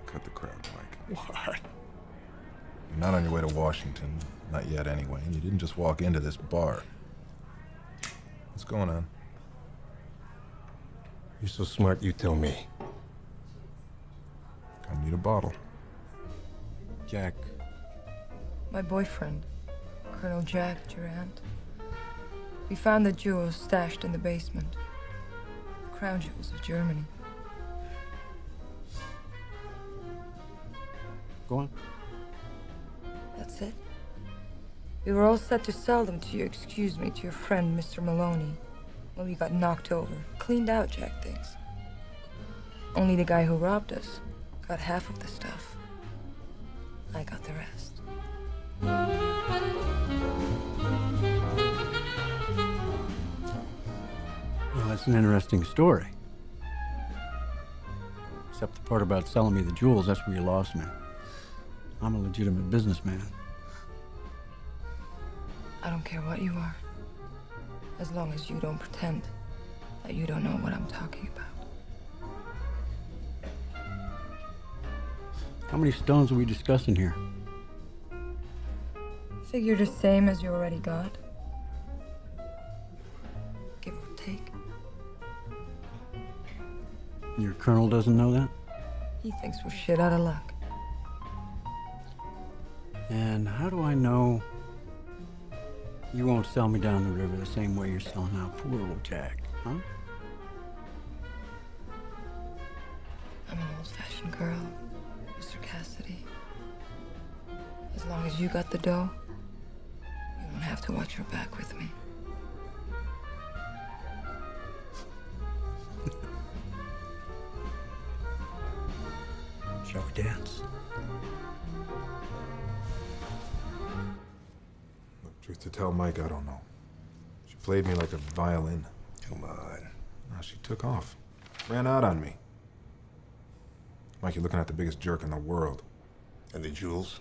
Cut the crap, Mike. What? You're not on your way to Washington. Not yet, anyway. And you didn't just walk into this bar. What's going on? You're so smart, you tell me. I need a bottle. Jack. My boyfriend, Colonel Jack Durant. We found the jewels stashed in the basement. The crown jewels of Germany. Go on. That's it. We were all set to sell them to to your friend, Mr. Maloney. When we got knocked over. Cleaned out, Jack thinks. Only the guy who robbed us got half of the stuff. I got the rest. Well, that's an interesting story. Except the part about selling me the jewels, that's where you lost me. I'm a legitimate businessman. I don't care what you are. As long as you don't pretend that you don't know what I'm talking about. How many stones are we discussing here? Figure the same as you already got. Give or take. Your colonel doesn't know that? He thinks we're shit out of luck. And how do I know you won't sell me down the river the same way you're selling out poor old Jack, huh? I'm an old-fashioned girl, Mr. Cassidy. As long as you got the dough, you don't have to watch your back with me. Shall we dance? Truth to tell, Mike, I don't know. She played me like a violin. Come on. Now she took off. Ran out on me. Mike, you're looking at the biggest jerk in the world. And the jewels?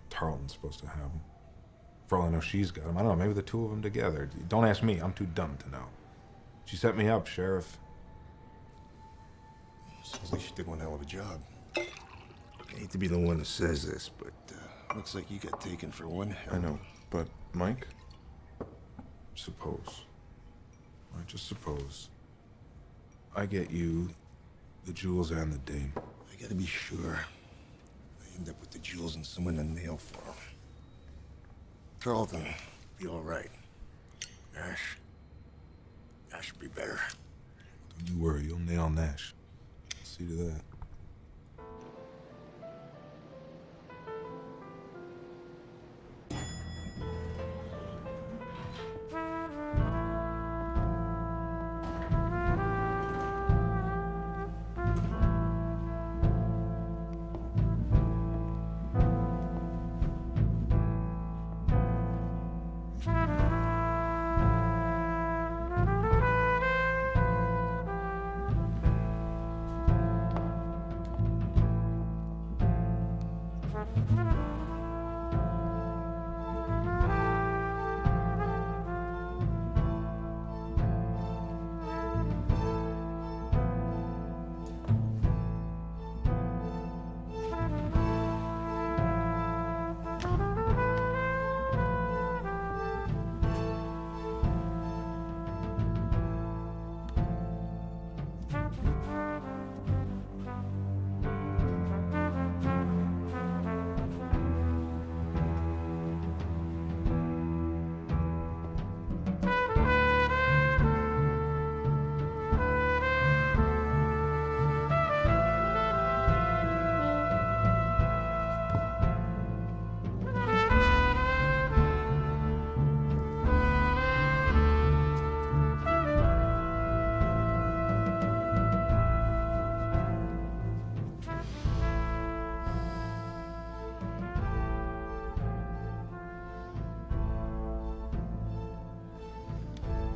Tarleton's supposed to have them. For all I know, she's got them. I don't know, maybe the two of them together. Don't ask me. I'm too dumb to know. She set me up, Sheriff. Sounds like she did one hell of a job. I hate to be the one that says this, but looks like you got taken for one hell. I know, but Mike, suppose, I just suppose, I get you the jewels and the dame. I gotta be sure I end up with the jewels and someone to nail for them. Tarleton, be all right. Nash would be better. Don't you worry, you'll nail Nash. See to that.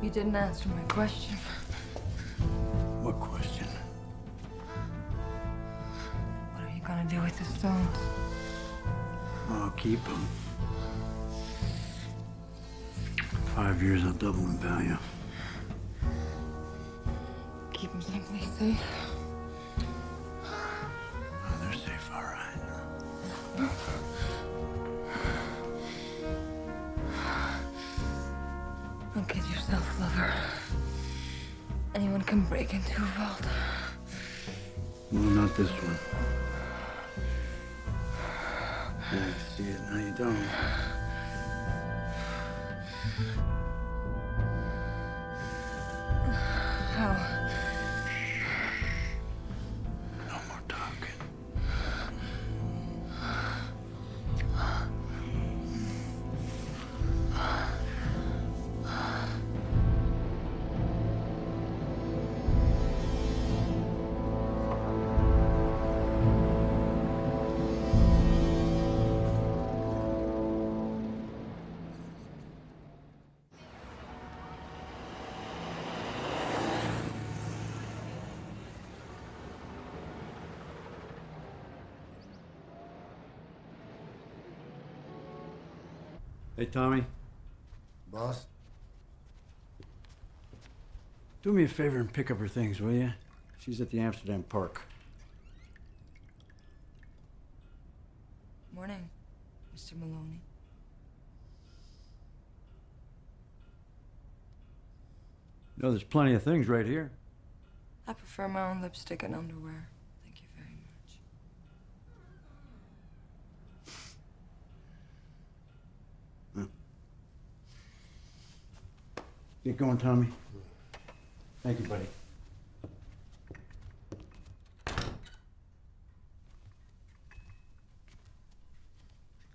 You didn't answer my question. What question? What are you gonna do with the stones? I'll keep them. 5 years, I'll double in value. Keep them someplace safe. Oh, they're safe, all right. Don't kid yourself, lover. Anyone can break into a vault. No, not this one. Now you see it, now you don't. How? No more talking. Hey, Tommy. Boss? Do me a favor and pick up her things, will you? She's at the Amsterdam Park. Morning, Mr. Maloney. No, there's plenty of things right here. I prefer my own lipstick and underwear. Thank you very much. Get going, Tommy. Thank you, buddy.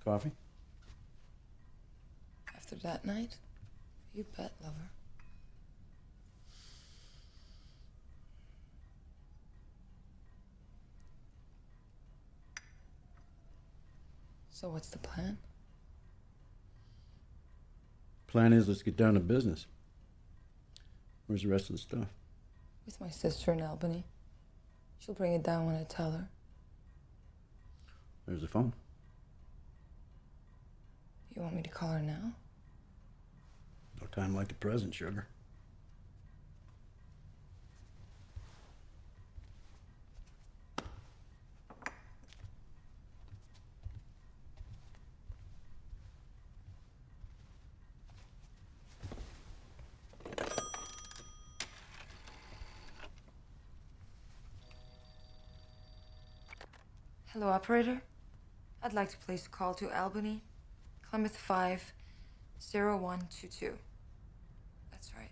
Coffee? After that night? You bet, lover. So what's the plan? Plan is, let's get down to business. Where's the rest of the stuff? With my sister in Albany. She'll bring it down when I tell her. There's the phone. You want me to call her now? No time like the present, sugar. Hello, operator. I'd like to place a call to Albany, Plymouth 50122. That's right.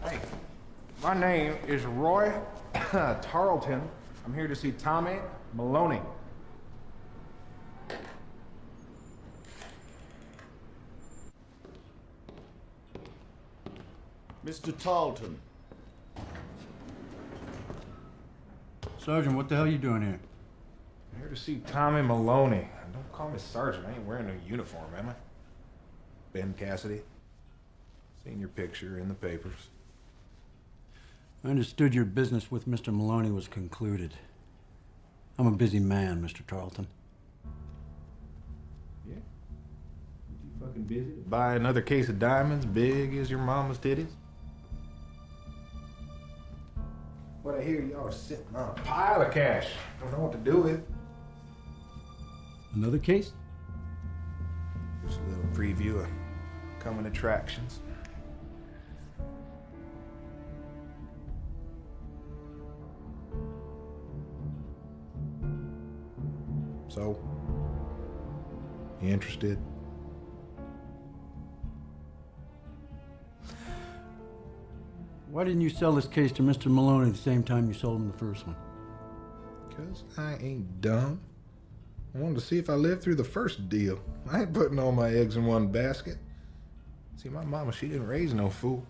Hey, my name is Roy Tarleton. I'm here to see Tommy Maloney. Mr. Tarleton. Sergeant, what the hell are you doing here? I'm here to see Tommy Maloney. Don't call me Sergeant. I ain't wearing no uniform, am I? Ben Cassidy. Seen your picture in the papers. I understood your business with Mr. Maloney was concluded. I'm a busy man, Mr. Tarleton. Yeah? You fucking busy to buy another case of diamonds big as your mama's titties? What I hear y'all are sitting on a pile of cash. Don't know what to do with. Another case? Just a little preview of coming attractions. So, you interested? Why didn't you sell this case to Mr. Maloney the same time you sold him the first one? 'Cause I ain't dumb. I wanted to see if I lived through the first deal. I ain't putting all my eggs in one basket. See, my mama, she didn't raise no fool.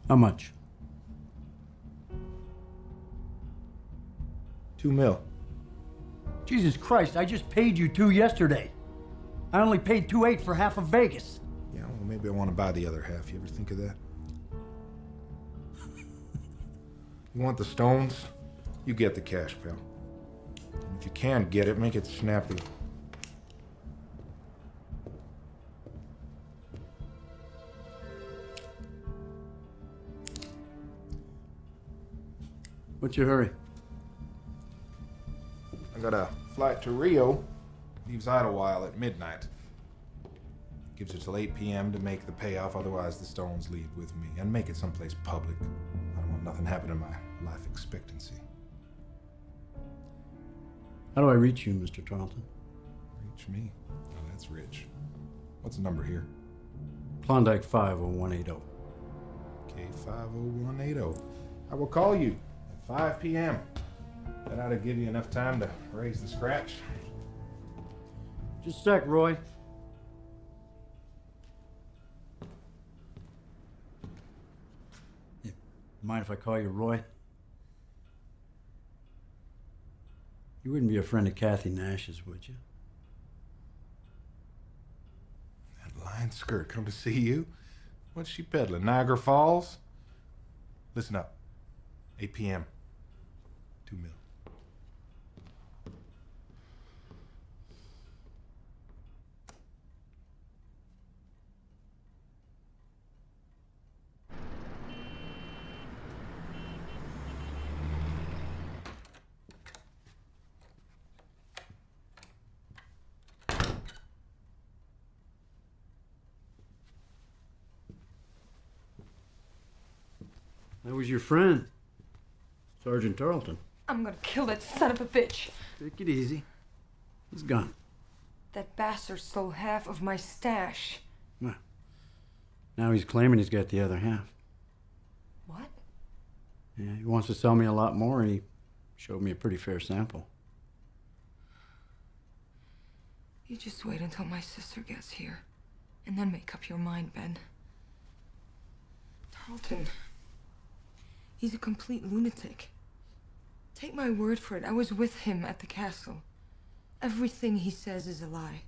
How much? $2 million. Jesus Christ, I just paid you $2 yesterday. I only paid $2.8 for half of Vegas. Yeah, well, maybe I want to buy the other half. You ever think of that? You want the stones? You get the cash, pal. And if you can't get it, make it snappy. What's your hurry? I got a flight to Rio. Leaves Idlewild at midnight. Gives you till 8 p.m. to make the payoff, otherwise the stones leave with me. And make it someplace public. I don't want nothing happen to my life expectancy. How do I reach you, Mr. Tarleton? Reach me? Oh, that's rich. What's the number here? Klondike 50180. Okay, 50180. I will call you at 5 p.m. That ought to give you enough time to raise the scratch. Just a sec, Roy. Yeah, mind if I call you Roy? You wouldn't be a friend of Kathy Nash's, would you? That Lyne skirt come to see you? What's she peddling? Niagara Falls? Listen up. 8 p.m. $2 million. That was your friend, Sergeant Tarleton. I'm gonna kill that son of a bitch. Take it easy. He's gone. That bastard stole half of my stash. Well, now he's claiming he's got the other half. What? Yeah, he wants to sell me a lot more, and he showed me a pretty fair sample. You just wait until my sister gets here, and then make up your mind, Ben. Tarleton. He's a complete lunatic. Take my word for it, I was with him at the castle. Everything he says is a lie.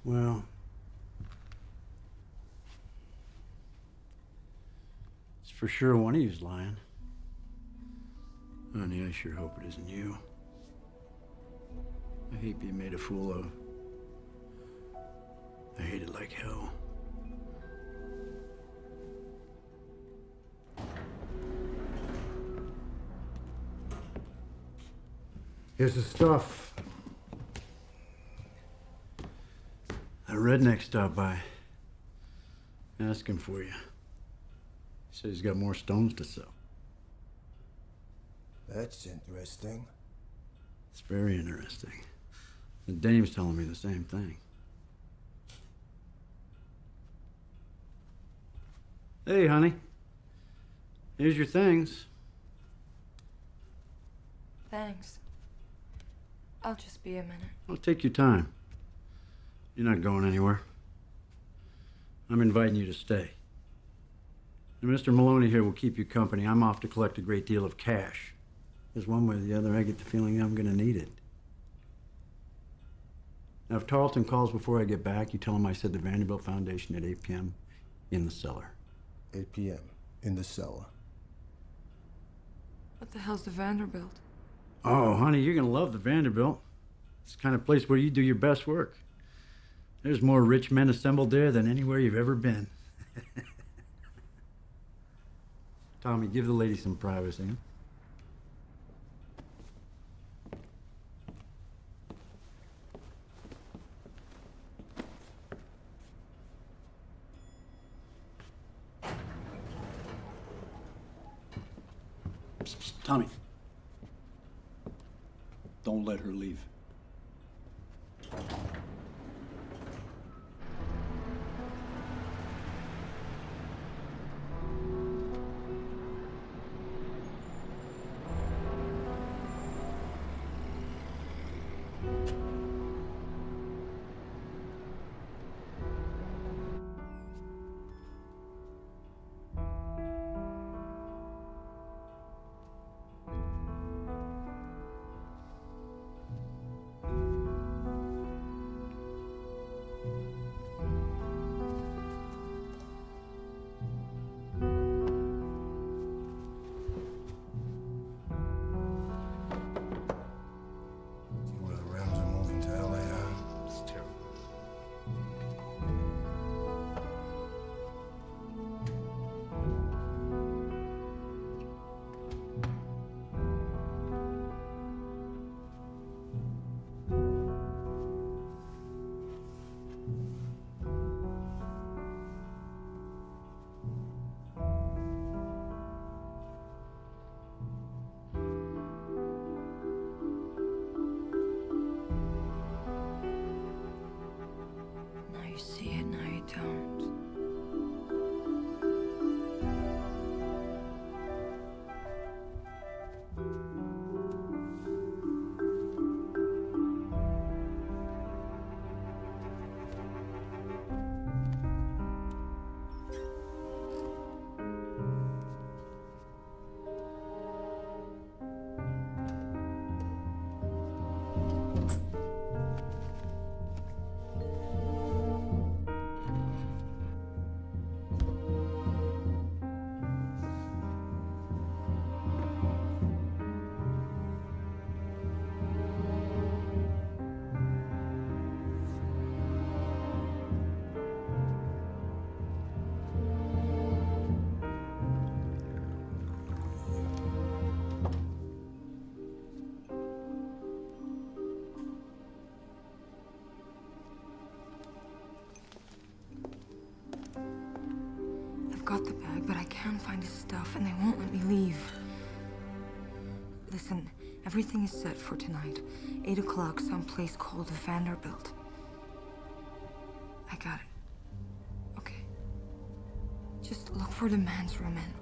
Well, it's for sure one of you's lying. Honey, I sure hope it isn't you. I hate being made a fool of. I hate it like hell. Here's the stuff. That redneck stopped by. Asking for you. He said he's got more stones to sell. That's interesting. It's very interesting. The dame's telling me the same thing. Hey, honey. Here's your things. Thanks. I'll just be a minute. Well, take your time. You're not going anywhere. I'm inviting you to stay. And Mr. Maloney here will keep you company. I'm off to collect a great deal of cash. Because one way or the other, I get the feeling I'm gonna need it. Now, if Tarleton calls before I get back, you tell him I said the Vanderbilt Foundation at 8 p.m. in the cellar. 8 p.m. in the cellar. What the hell's the Vanderbilt? Oh, honey, you're gonna love the Vanderbilt. It's the kind of place where you do your best work. There's more rich men assembled there than anywhere you've ever been. Tommy, give the lady some privacy. Huh? Psst, psst, Tommy. Don't let her leave. Got the bag, but I can't find his stuff, and they won't let me leave. Listen, everything is set for tonight. 8 o'clock, someplace called the Vanderbilt. I got it. Okay. Just look for the man's room and...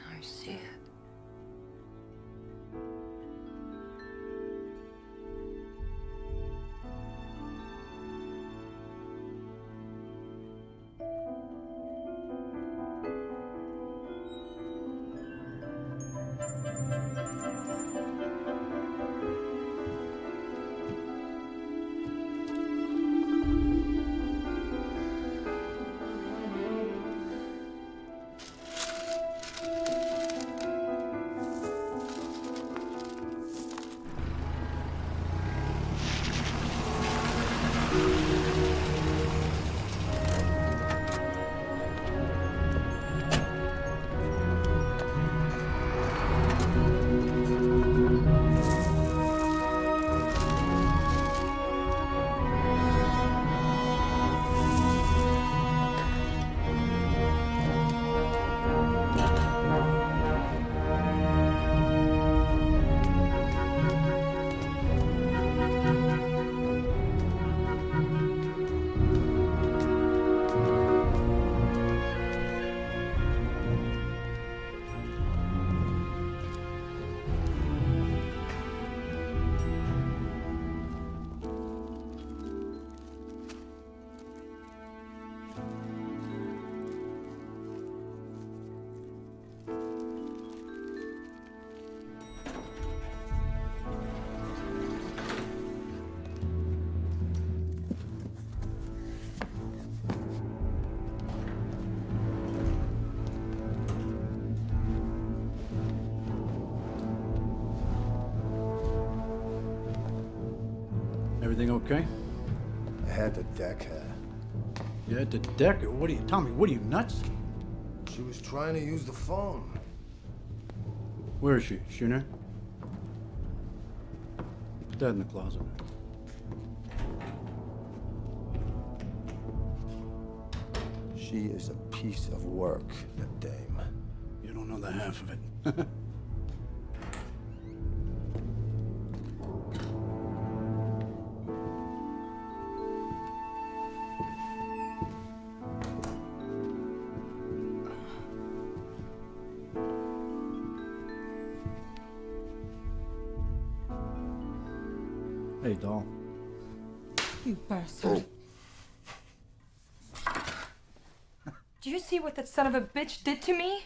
I see it. Everything okay? I had to deck her. You had to deck her? What are you, Tommy, what are you, nuts? She was trying to use the phone. Where is she? Is she in there? Put that in the closet. She is a piece of work, that dame. You don't know the half of it. Hey, doll. You bastard. Do you see what that son of a bitch did to me?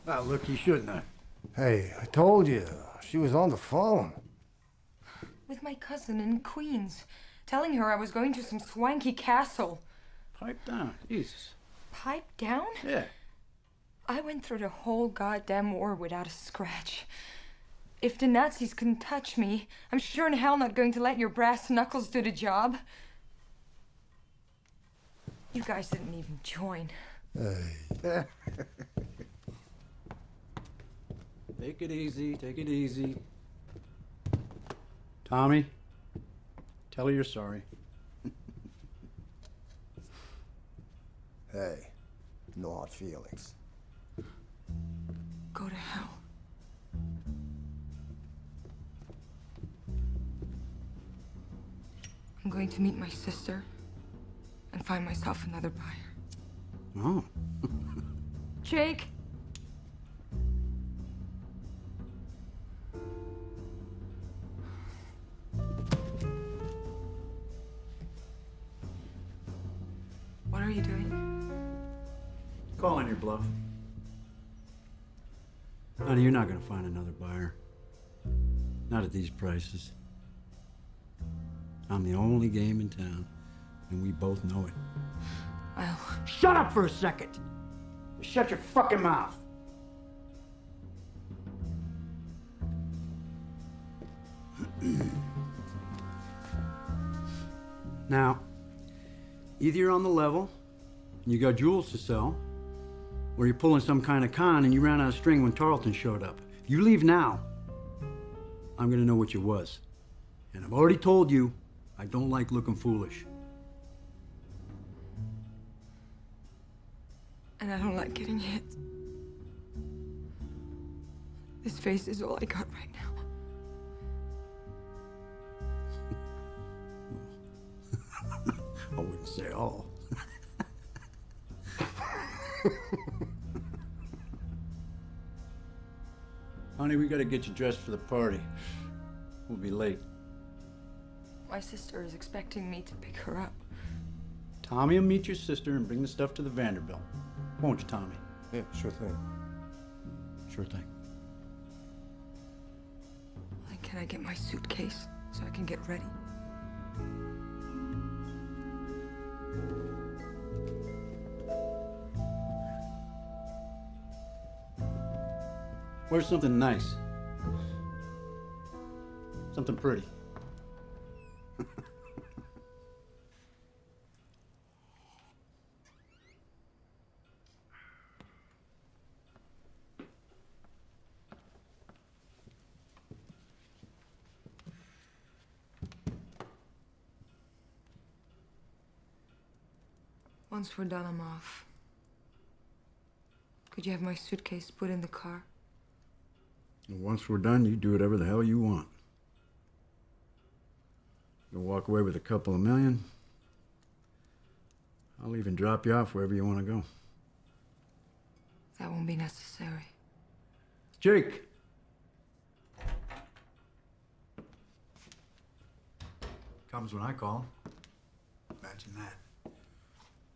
Ah, look, you shouldn't have. Hey, I told you. She was on the phone. With my cousin in Queens, telling her I was going to some swanky castle. Pipe down, Jesus. Pipe down? Yeah. I went through the whole goddamn war without a scratch. If the Nazis couldn't touch me, I'm sure in hell not going to let your brass knuckles do the job. You guys didn't even join. Hey. Take it easy, take it easy. Tommy, tell her you're sorry. Hey, no hard feelings. Go to hell. I'm going to meet my sister and find myself another buyer. Oh. Jake! What are you doing? Calling your bluff. Honey, you're not gonna find another buyer. Not at these prices. I'm the only game in town, and we both know it. Well... Shut up for a second! Shut your fucking mouth! Now, either you're on the level, and you got jewels to sell, or you're pulling some kind of con and you ran out of string when Tarleton showed up. If you leave now, I'm gonna know what you was. And I've already told you, I don't like looking foolish. And I don't like getting hit. This face is all I got right now. I wouldn't say all. Honey, we gotta get you dressed for the party. We'll be late. My sister is expecting me to pick her up. Tommy will meet your sister and bring the stuff to the Vanderbilt. Won't you, Tommy? Yeah, sure thing. Sure thing. Like, can I get my suitcase so I can get ready? Where's something nice? Something pretty. Once we're done, I'm off. Could you have my suitcase put in the car? And once we're done, you do whatever the hell you want. You'll walk away with a couple of million. I'll even drop you off wherever you want to go. That won't be necessary. Jake! Comes when I call. Imagine that.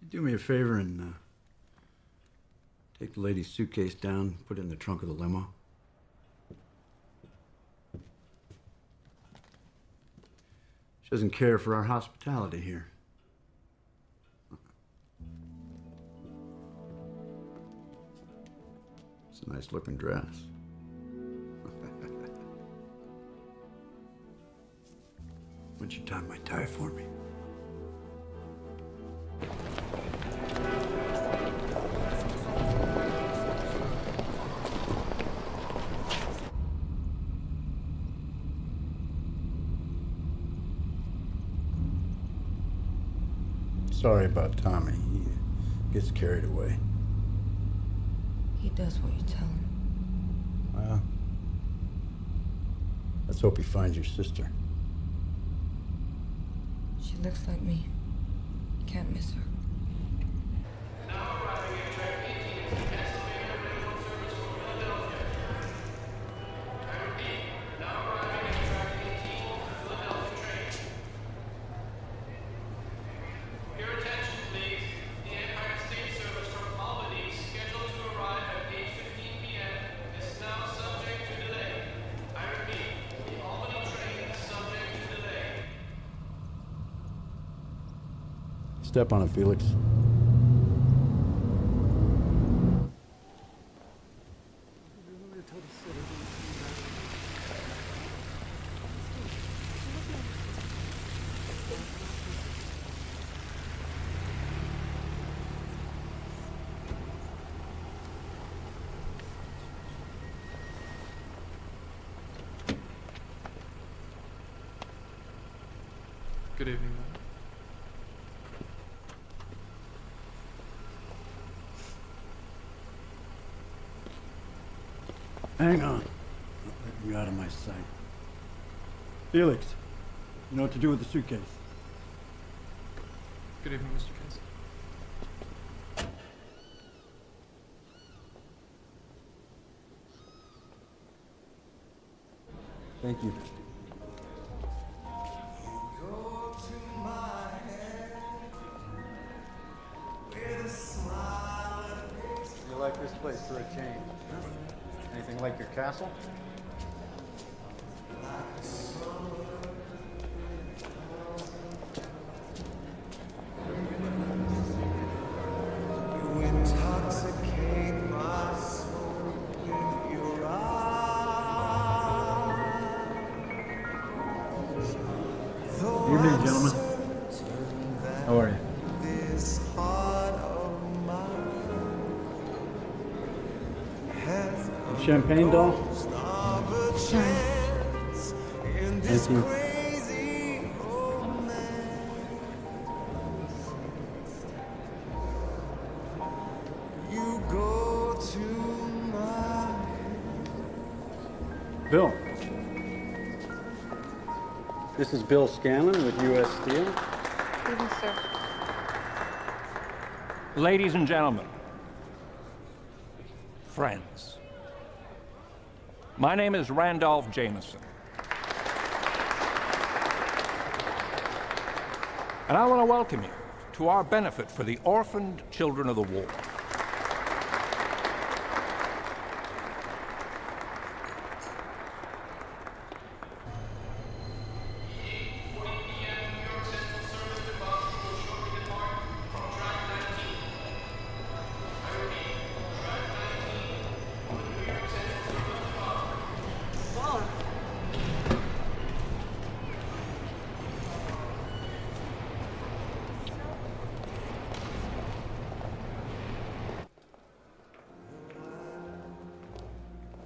You do me a favor and take the lady's suitcase down, put it in the trunk of the limo. She doesn't care for our hospitality here. It's a nice looking dress. Would you tie my tie for me? Sorry about Tommy. He gets carried away. He does what you tell him. Well, let's hope he finds your sister. She looks like me. Can't miss her. Step on it, Felix. Good evening, Hang on. Let you out of my sight. Felix, you know what to do with the suitcase. Good evening, Mr. Castle. Thank you. You like this place for a change? Anything like your castle? You intoxicate my soul with your eyes. Evening, gentlemen. How are you? This heart of mine has Champagne doll? this Thank you. crazy romance. You go to my Bill. This is Bill Scanlon with U.S. Steel. Evening, sir. Ladies and gentlemen, friends, my name is Randolph Jameson. And I want to welcome you to our benefit for the orphaned children of the war.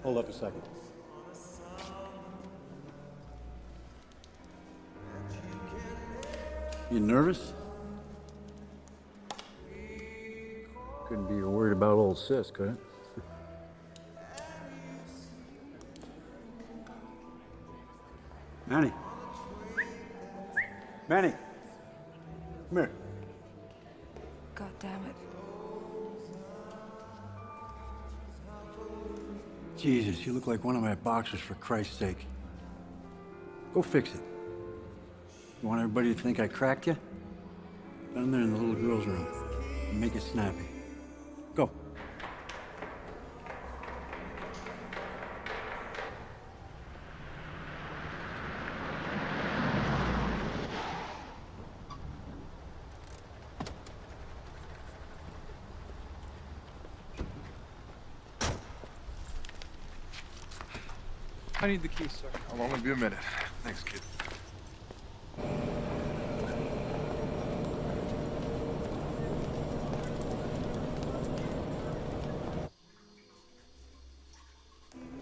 Hold up a second. You nervous? Couldn't be worried about old sis, could it? Manny. Manny. Come here. God damn it. Jesus, you look like one of my boxers, for Christ's sake. Go fix it. You want everybody to think I cracked you? Down there in the little girl's room. Make it snappy. Go. I need the keys, sir. I'll only be a minute. Thanks, kid.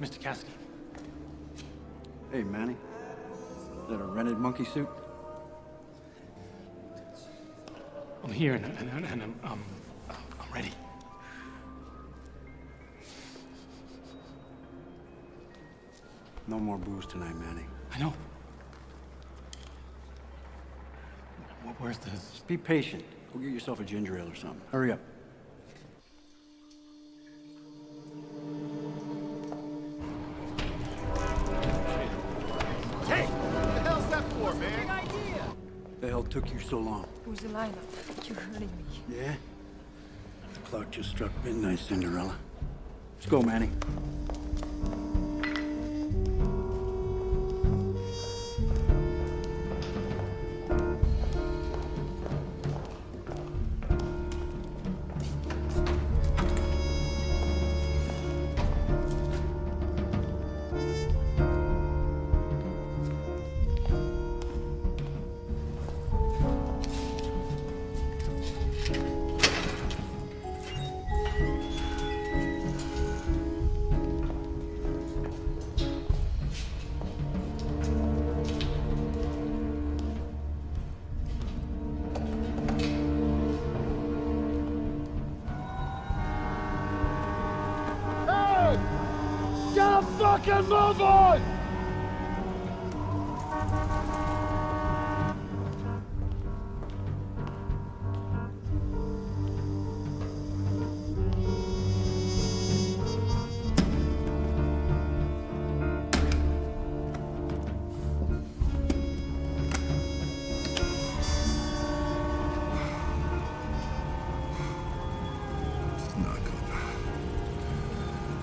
Mr. Cassidy. Hey, Manny. Is that a rented monkey suit? I'm here and I'm ready. No more booze tonight, Manny. I know. Where's the... Just be patient. Go get yourself a ginger ale or something. Hurry up. Hey, what the hell's that for, man? Big idea. The hell took you so long? It was a lineup. You're hurting me. Yeah? The clock just struck midnight, Cinderella. Let's go, Manny. Get a fucking move on!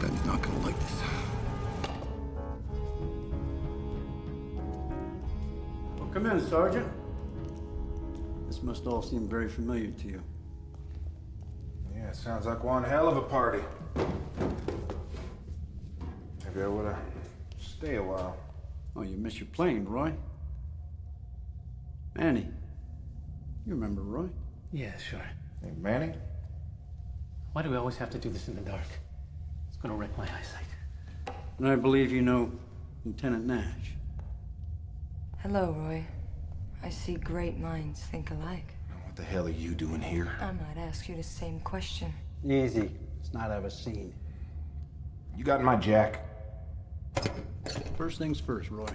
Ben's not gonna like this. Well, come in, Sergeant. This must all seem very familiar to you. Yeah, sounds like one hell of a party. Maybe I oughta stay a while. Oh, you missed your plane, Roy? Manny. You remember Roy? Yeah, sure. Hey, Manny? Why do we always have to do this in the dark? It's gonna wreck my eyesight. And I believe you know Lieutenant Nash. Hello, Roy. I see great minds think alike. What the hell are you doing here? I might ask you the same question. Easy. Let's not have a scene. You got my jack. First things first, Roy.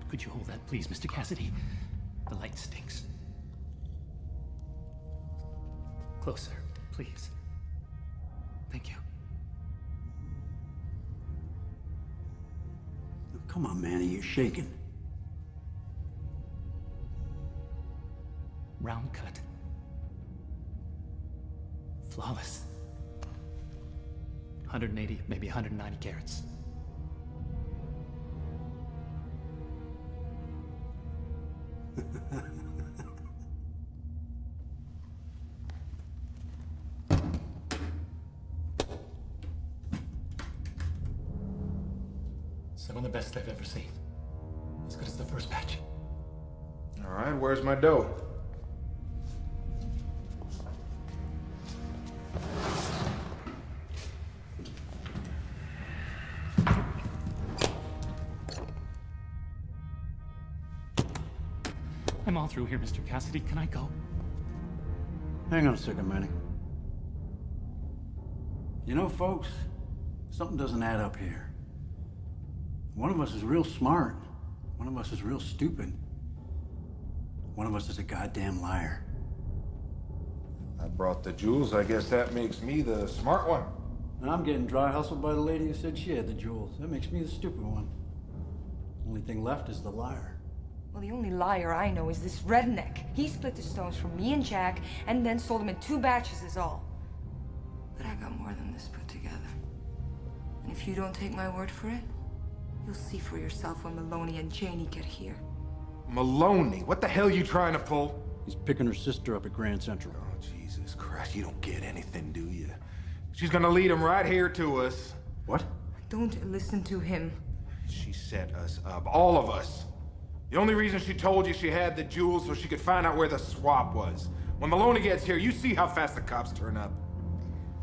Could you hold that, please, Mr. Cassidy? The light stinks. Closer, please. Thank you. Come on, Manny, you're shaking. Round cut. Flawless. 180, maybe 190 carats. Some of the best I've ever seen. As good as the first batch. All right, where's my dough? I'm all through here, Mr. Cassidy. Can I go? Hang on a second, Manny. You know, folks, something doesn't add up here. One of us is real smart. One of us is real stupid. One of us is a goddamn liar. I brought the jewels. I guess that makes me the smart one. And I'm getting dry hustled by the lady who said she had the jewels. That makes me the stupid one. Only thing left is the liar. Well, the only liar I know is this redneck. He split the stones from me and Jack, and then sold them in 2 batches is all. But I got more than this put together. And if you don't take my word for it, you'll see for yourself when Maloney and Janie get here. Maloney? What the hell are you trying to pull? He's picking her sister up at Grand Central. Oh, Jesus Christ. You don't get anything, do you? She's gonna lead him right here to us. What? Don't listen to him. She set us up, all of us. The only reason she told you she had the jewels so she could find out where the swap was. When Maloney gets here, you see how fast the cops turn up.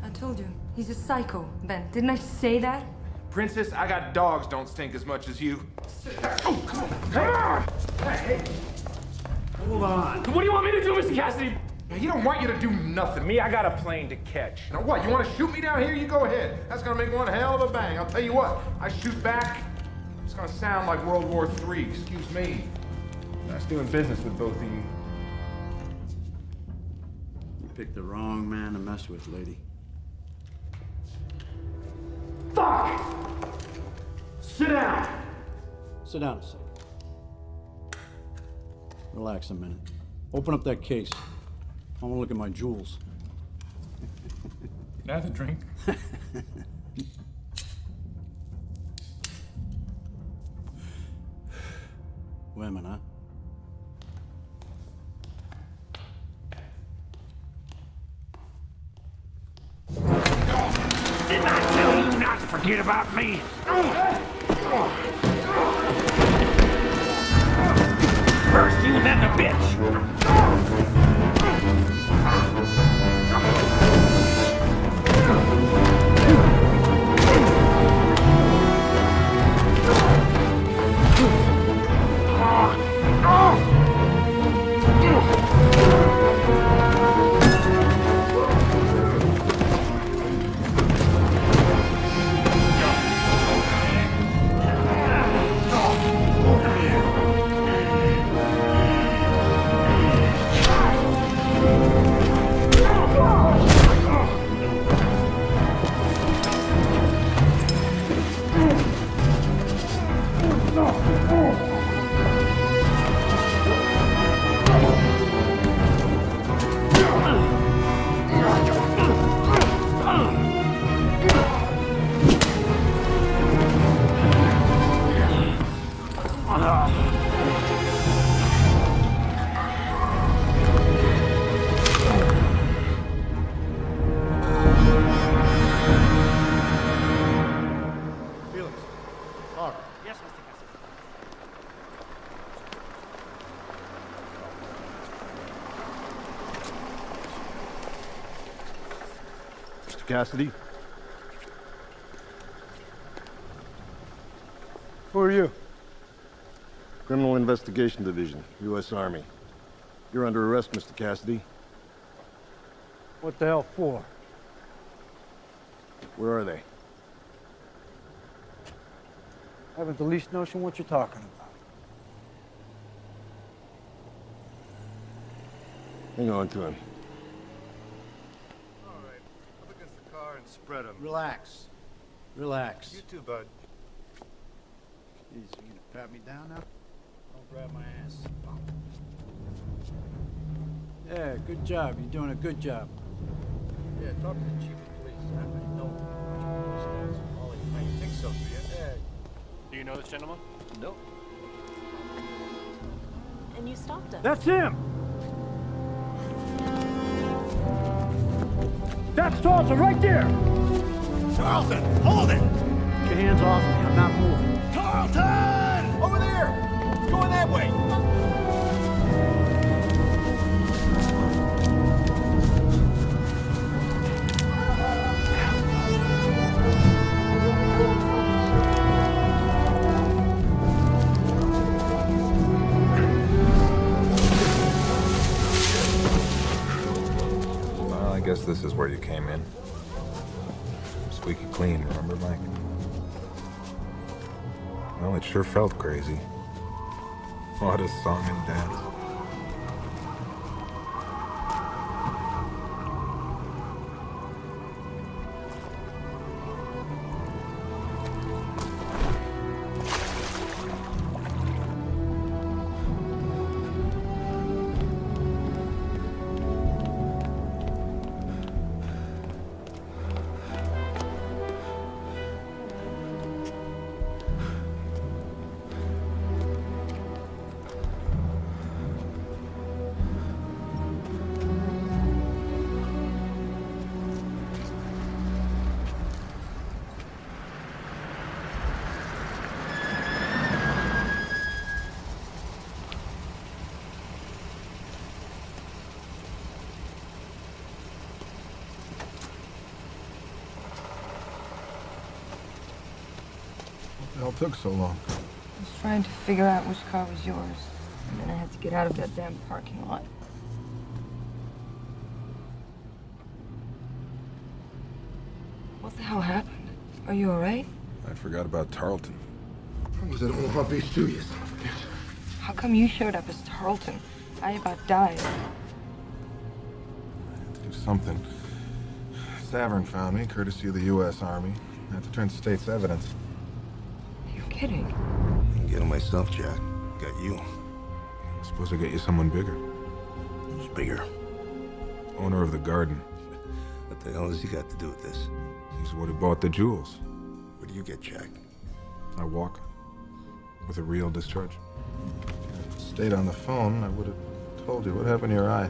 I told you, he's a psycho, Ben. Didn't I say that? Princess, I got dogs don't stink as much as you. Oh, come on. Come on! Hey. Hold on. What do you want me to do, Mr. Cassidy? He don't want you to do nothing. Me, I got a plane to catch. Now what, you want to shoot me down here? You go ahead. That's gonna make one hell of a bang. I'll tell you what, I shoot back, it's gonna sound like World War III, excuse me. Nice doing business with both of you. You picked the wrong man to mess with, lady. Fuck! Sit down! Sit down a second. Relax a minute. Open up that case. I want to look at my jewels. Can I have a drink? Women, huh? Didn't I tell you not to forget about me? First you, then the bitch. Cassidy? Who are you? Criminal Investigation Division, U.S. Army. You're under arrest, Mr. Cassidy. What the hell for? Where are they? I haven't the least notion what you're talking about. Hang on to him. All right. Up against the car and spread them. Relax. Relax. You too, bud. Jeez, you gonna pat me down now? Don't grab my ass. Yeah, good job. You're doing a good job. Yeah, talk to the chief of police. I don't. Ollie, I think so, do you? Yeah. Do you know this gentleman? Nope. And you stopped us. That's him! That's Tarleton right there! Tarleton, hold it! Get your hands off me. I'm not moving. Tarleton! Over there! Going that way! Well, I guess this is where you came in. Squeaky clean, remember, Mike? Well, it sure felt crazy. What a song and dance. hell took so long? I was trying to figure out which car was yours, and then I had to get out of that damn parking lot. What the hell happened? Are you alright? I forgot about Tarleton. Was it all beast to you, son of a bitch? How come you showed up as Tarleton? I about died. I had to do something. Savern found me, courtesy of the U.S. Army. I had to turn state's evidence. Are you kidding? I didn't get him myself, Jack. Got you. I suppose I get you someone bigger. Who's bigger? Owner of the garden. What the hell has he got to do with this? He's the one who bought the jewels. What do you get, Jack? I walk. With a real discharge. If I stayed on the phone, I would have told you what happened to your eye.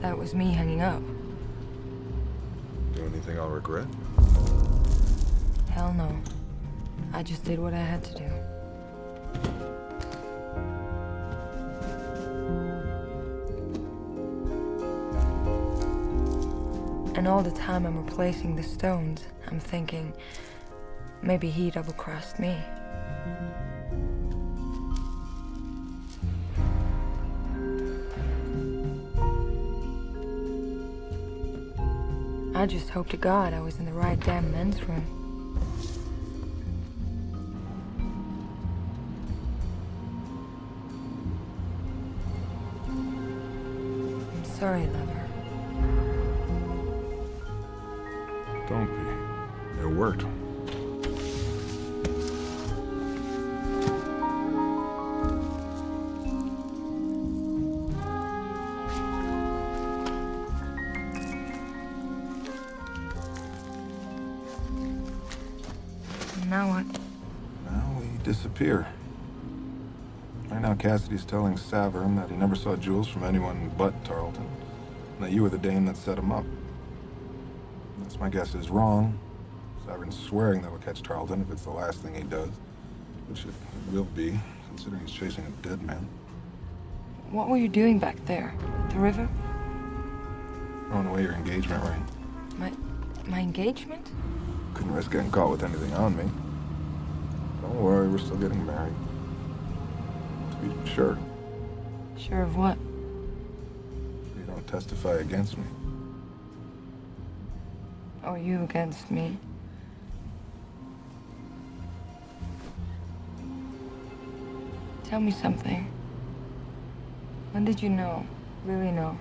That was me hanging up. Do anything I'll regret? Hell no. I just did what I had to do. And all the time I'm replacing the stones, I'm thinking, maybe he double-crossed me. I just hope to God I was in the right damn men's room. I'm sorry, lover. Don't be. It worked. Now what? Now we disappear. Right now, Cassidy's telling Savern that he never saw jewels from anyone but Tarleton, and that you were the dame that set him up. That's my guess is wrong. Savern's swearing that he'll catch Tarleton if it's the last thing he does, which it will be, considering he's chasing a dead man. What were you doing back there? At the river? Throwing away your engagement ring. My engagement? Couldn't risk getting caught with anything on me. Don't worry, we're still getting married. To be sure. Sure of what? You don't testify against me. Or you against me? Tell me something. When did you know, really know,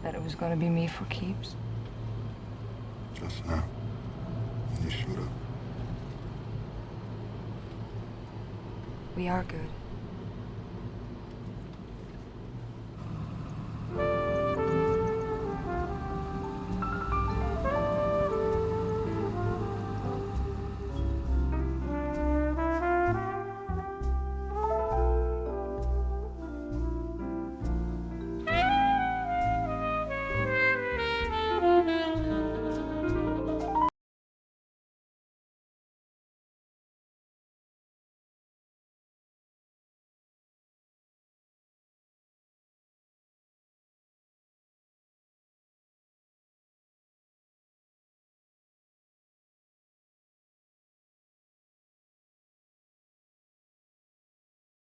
that it was gonna be me for keeps? Just now. When you showed up. We are good.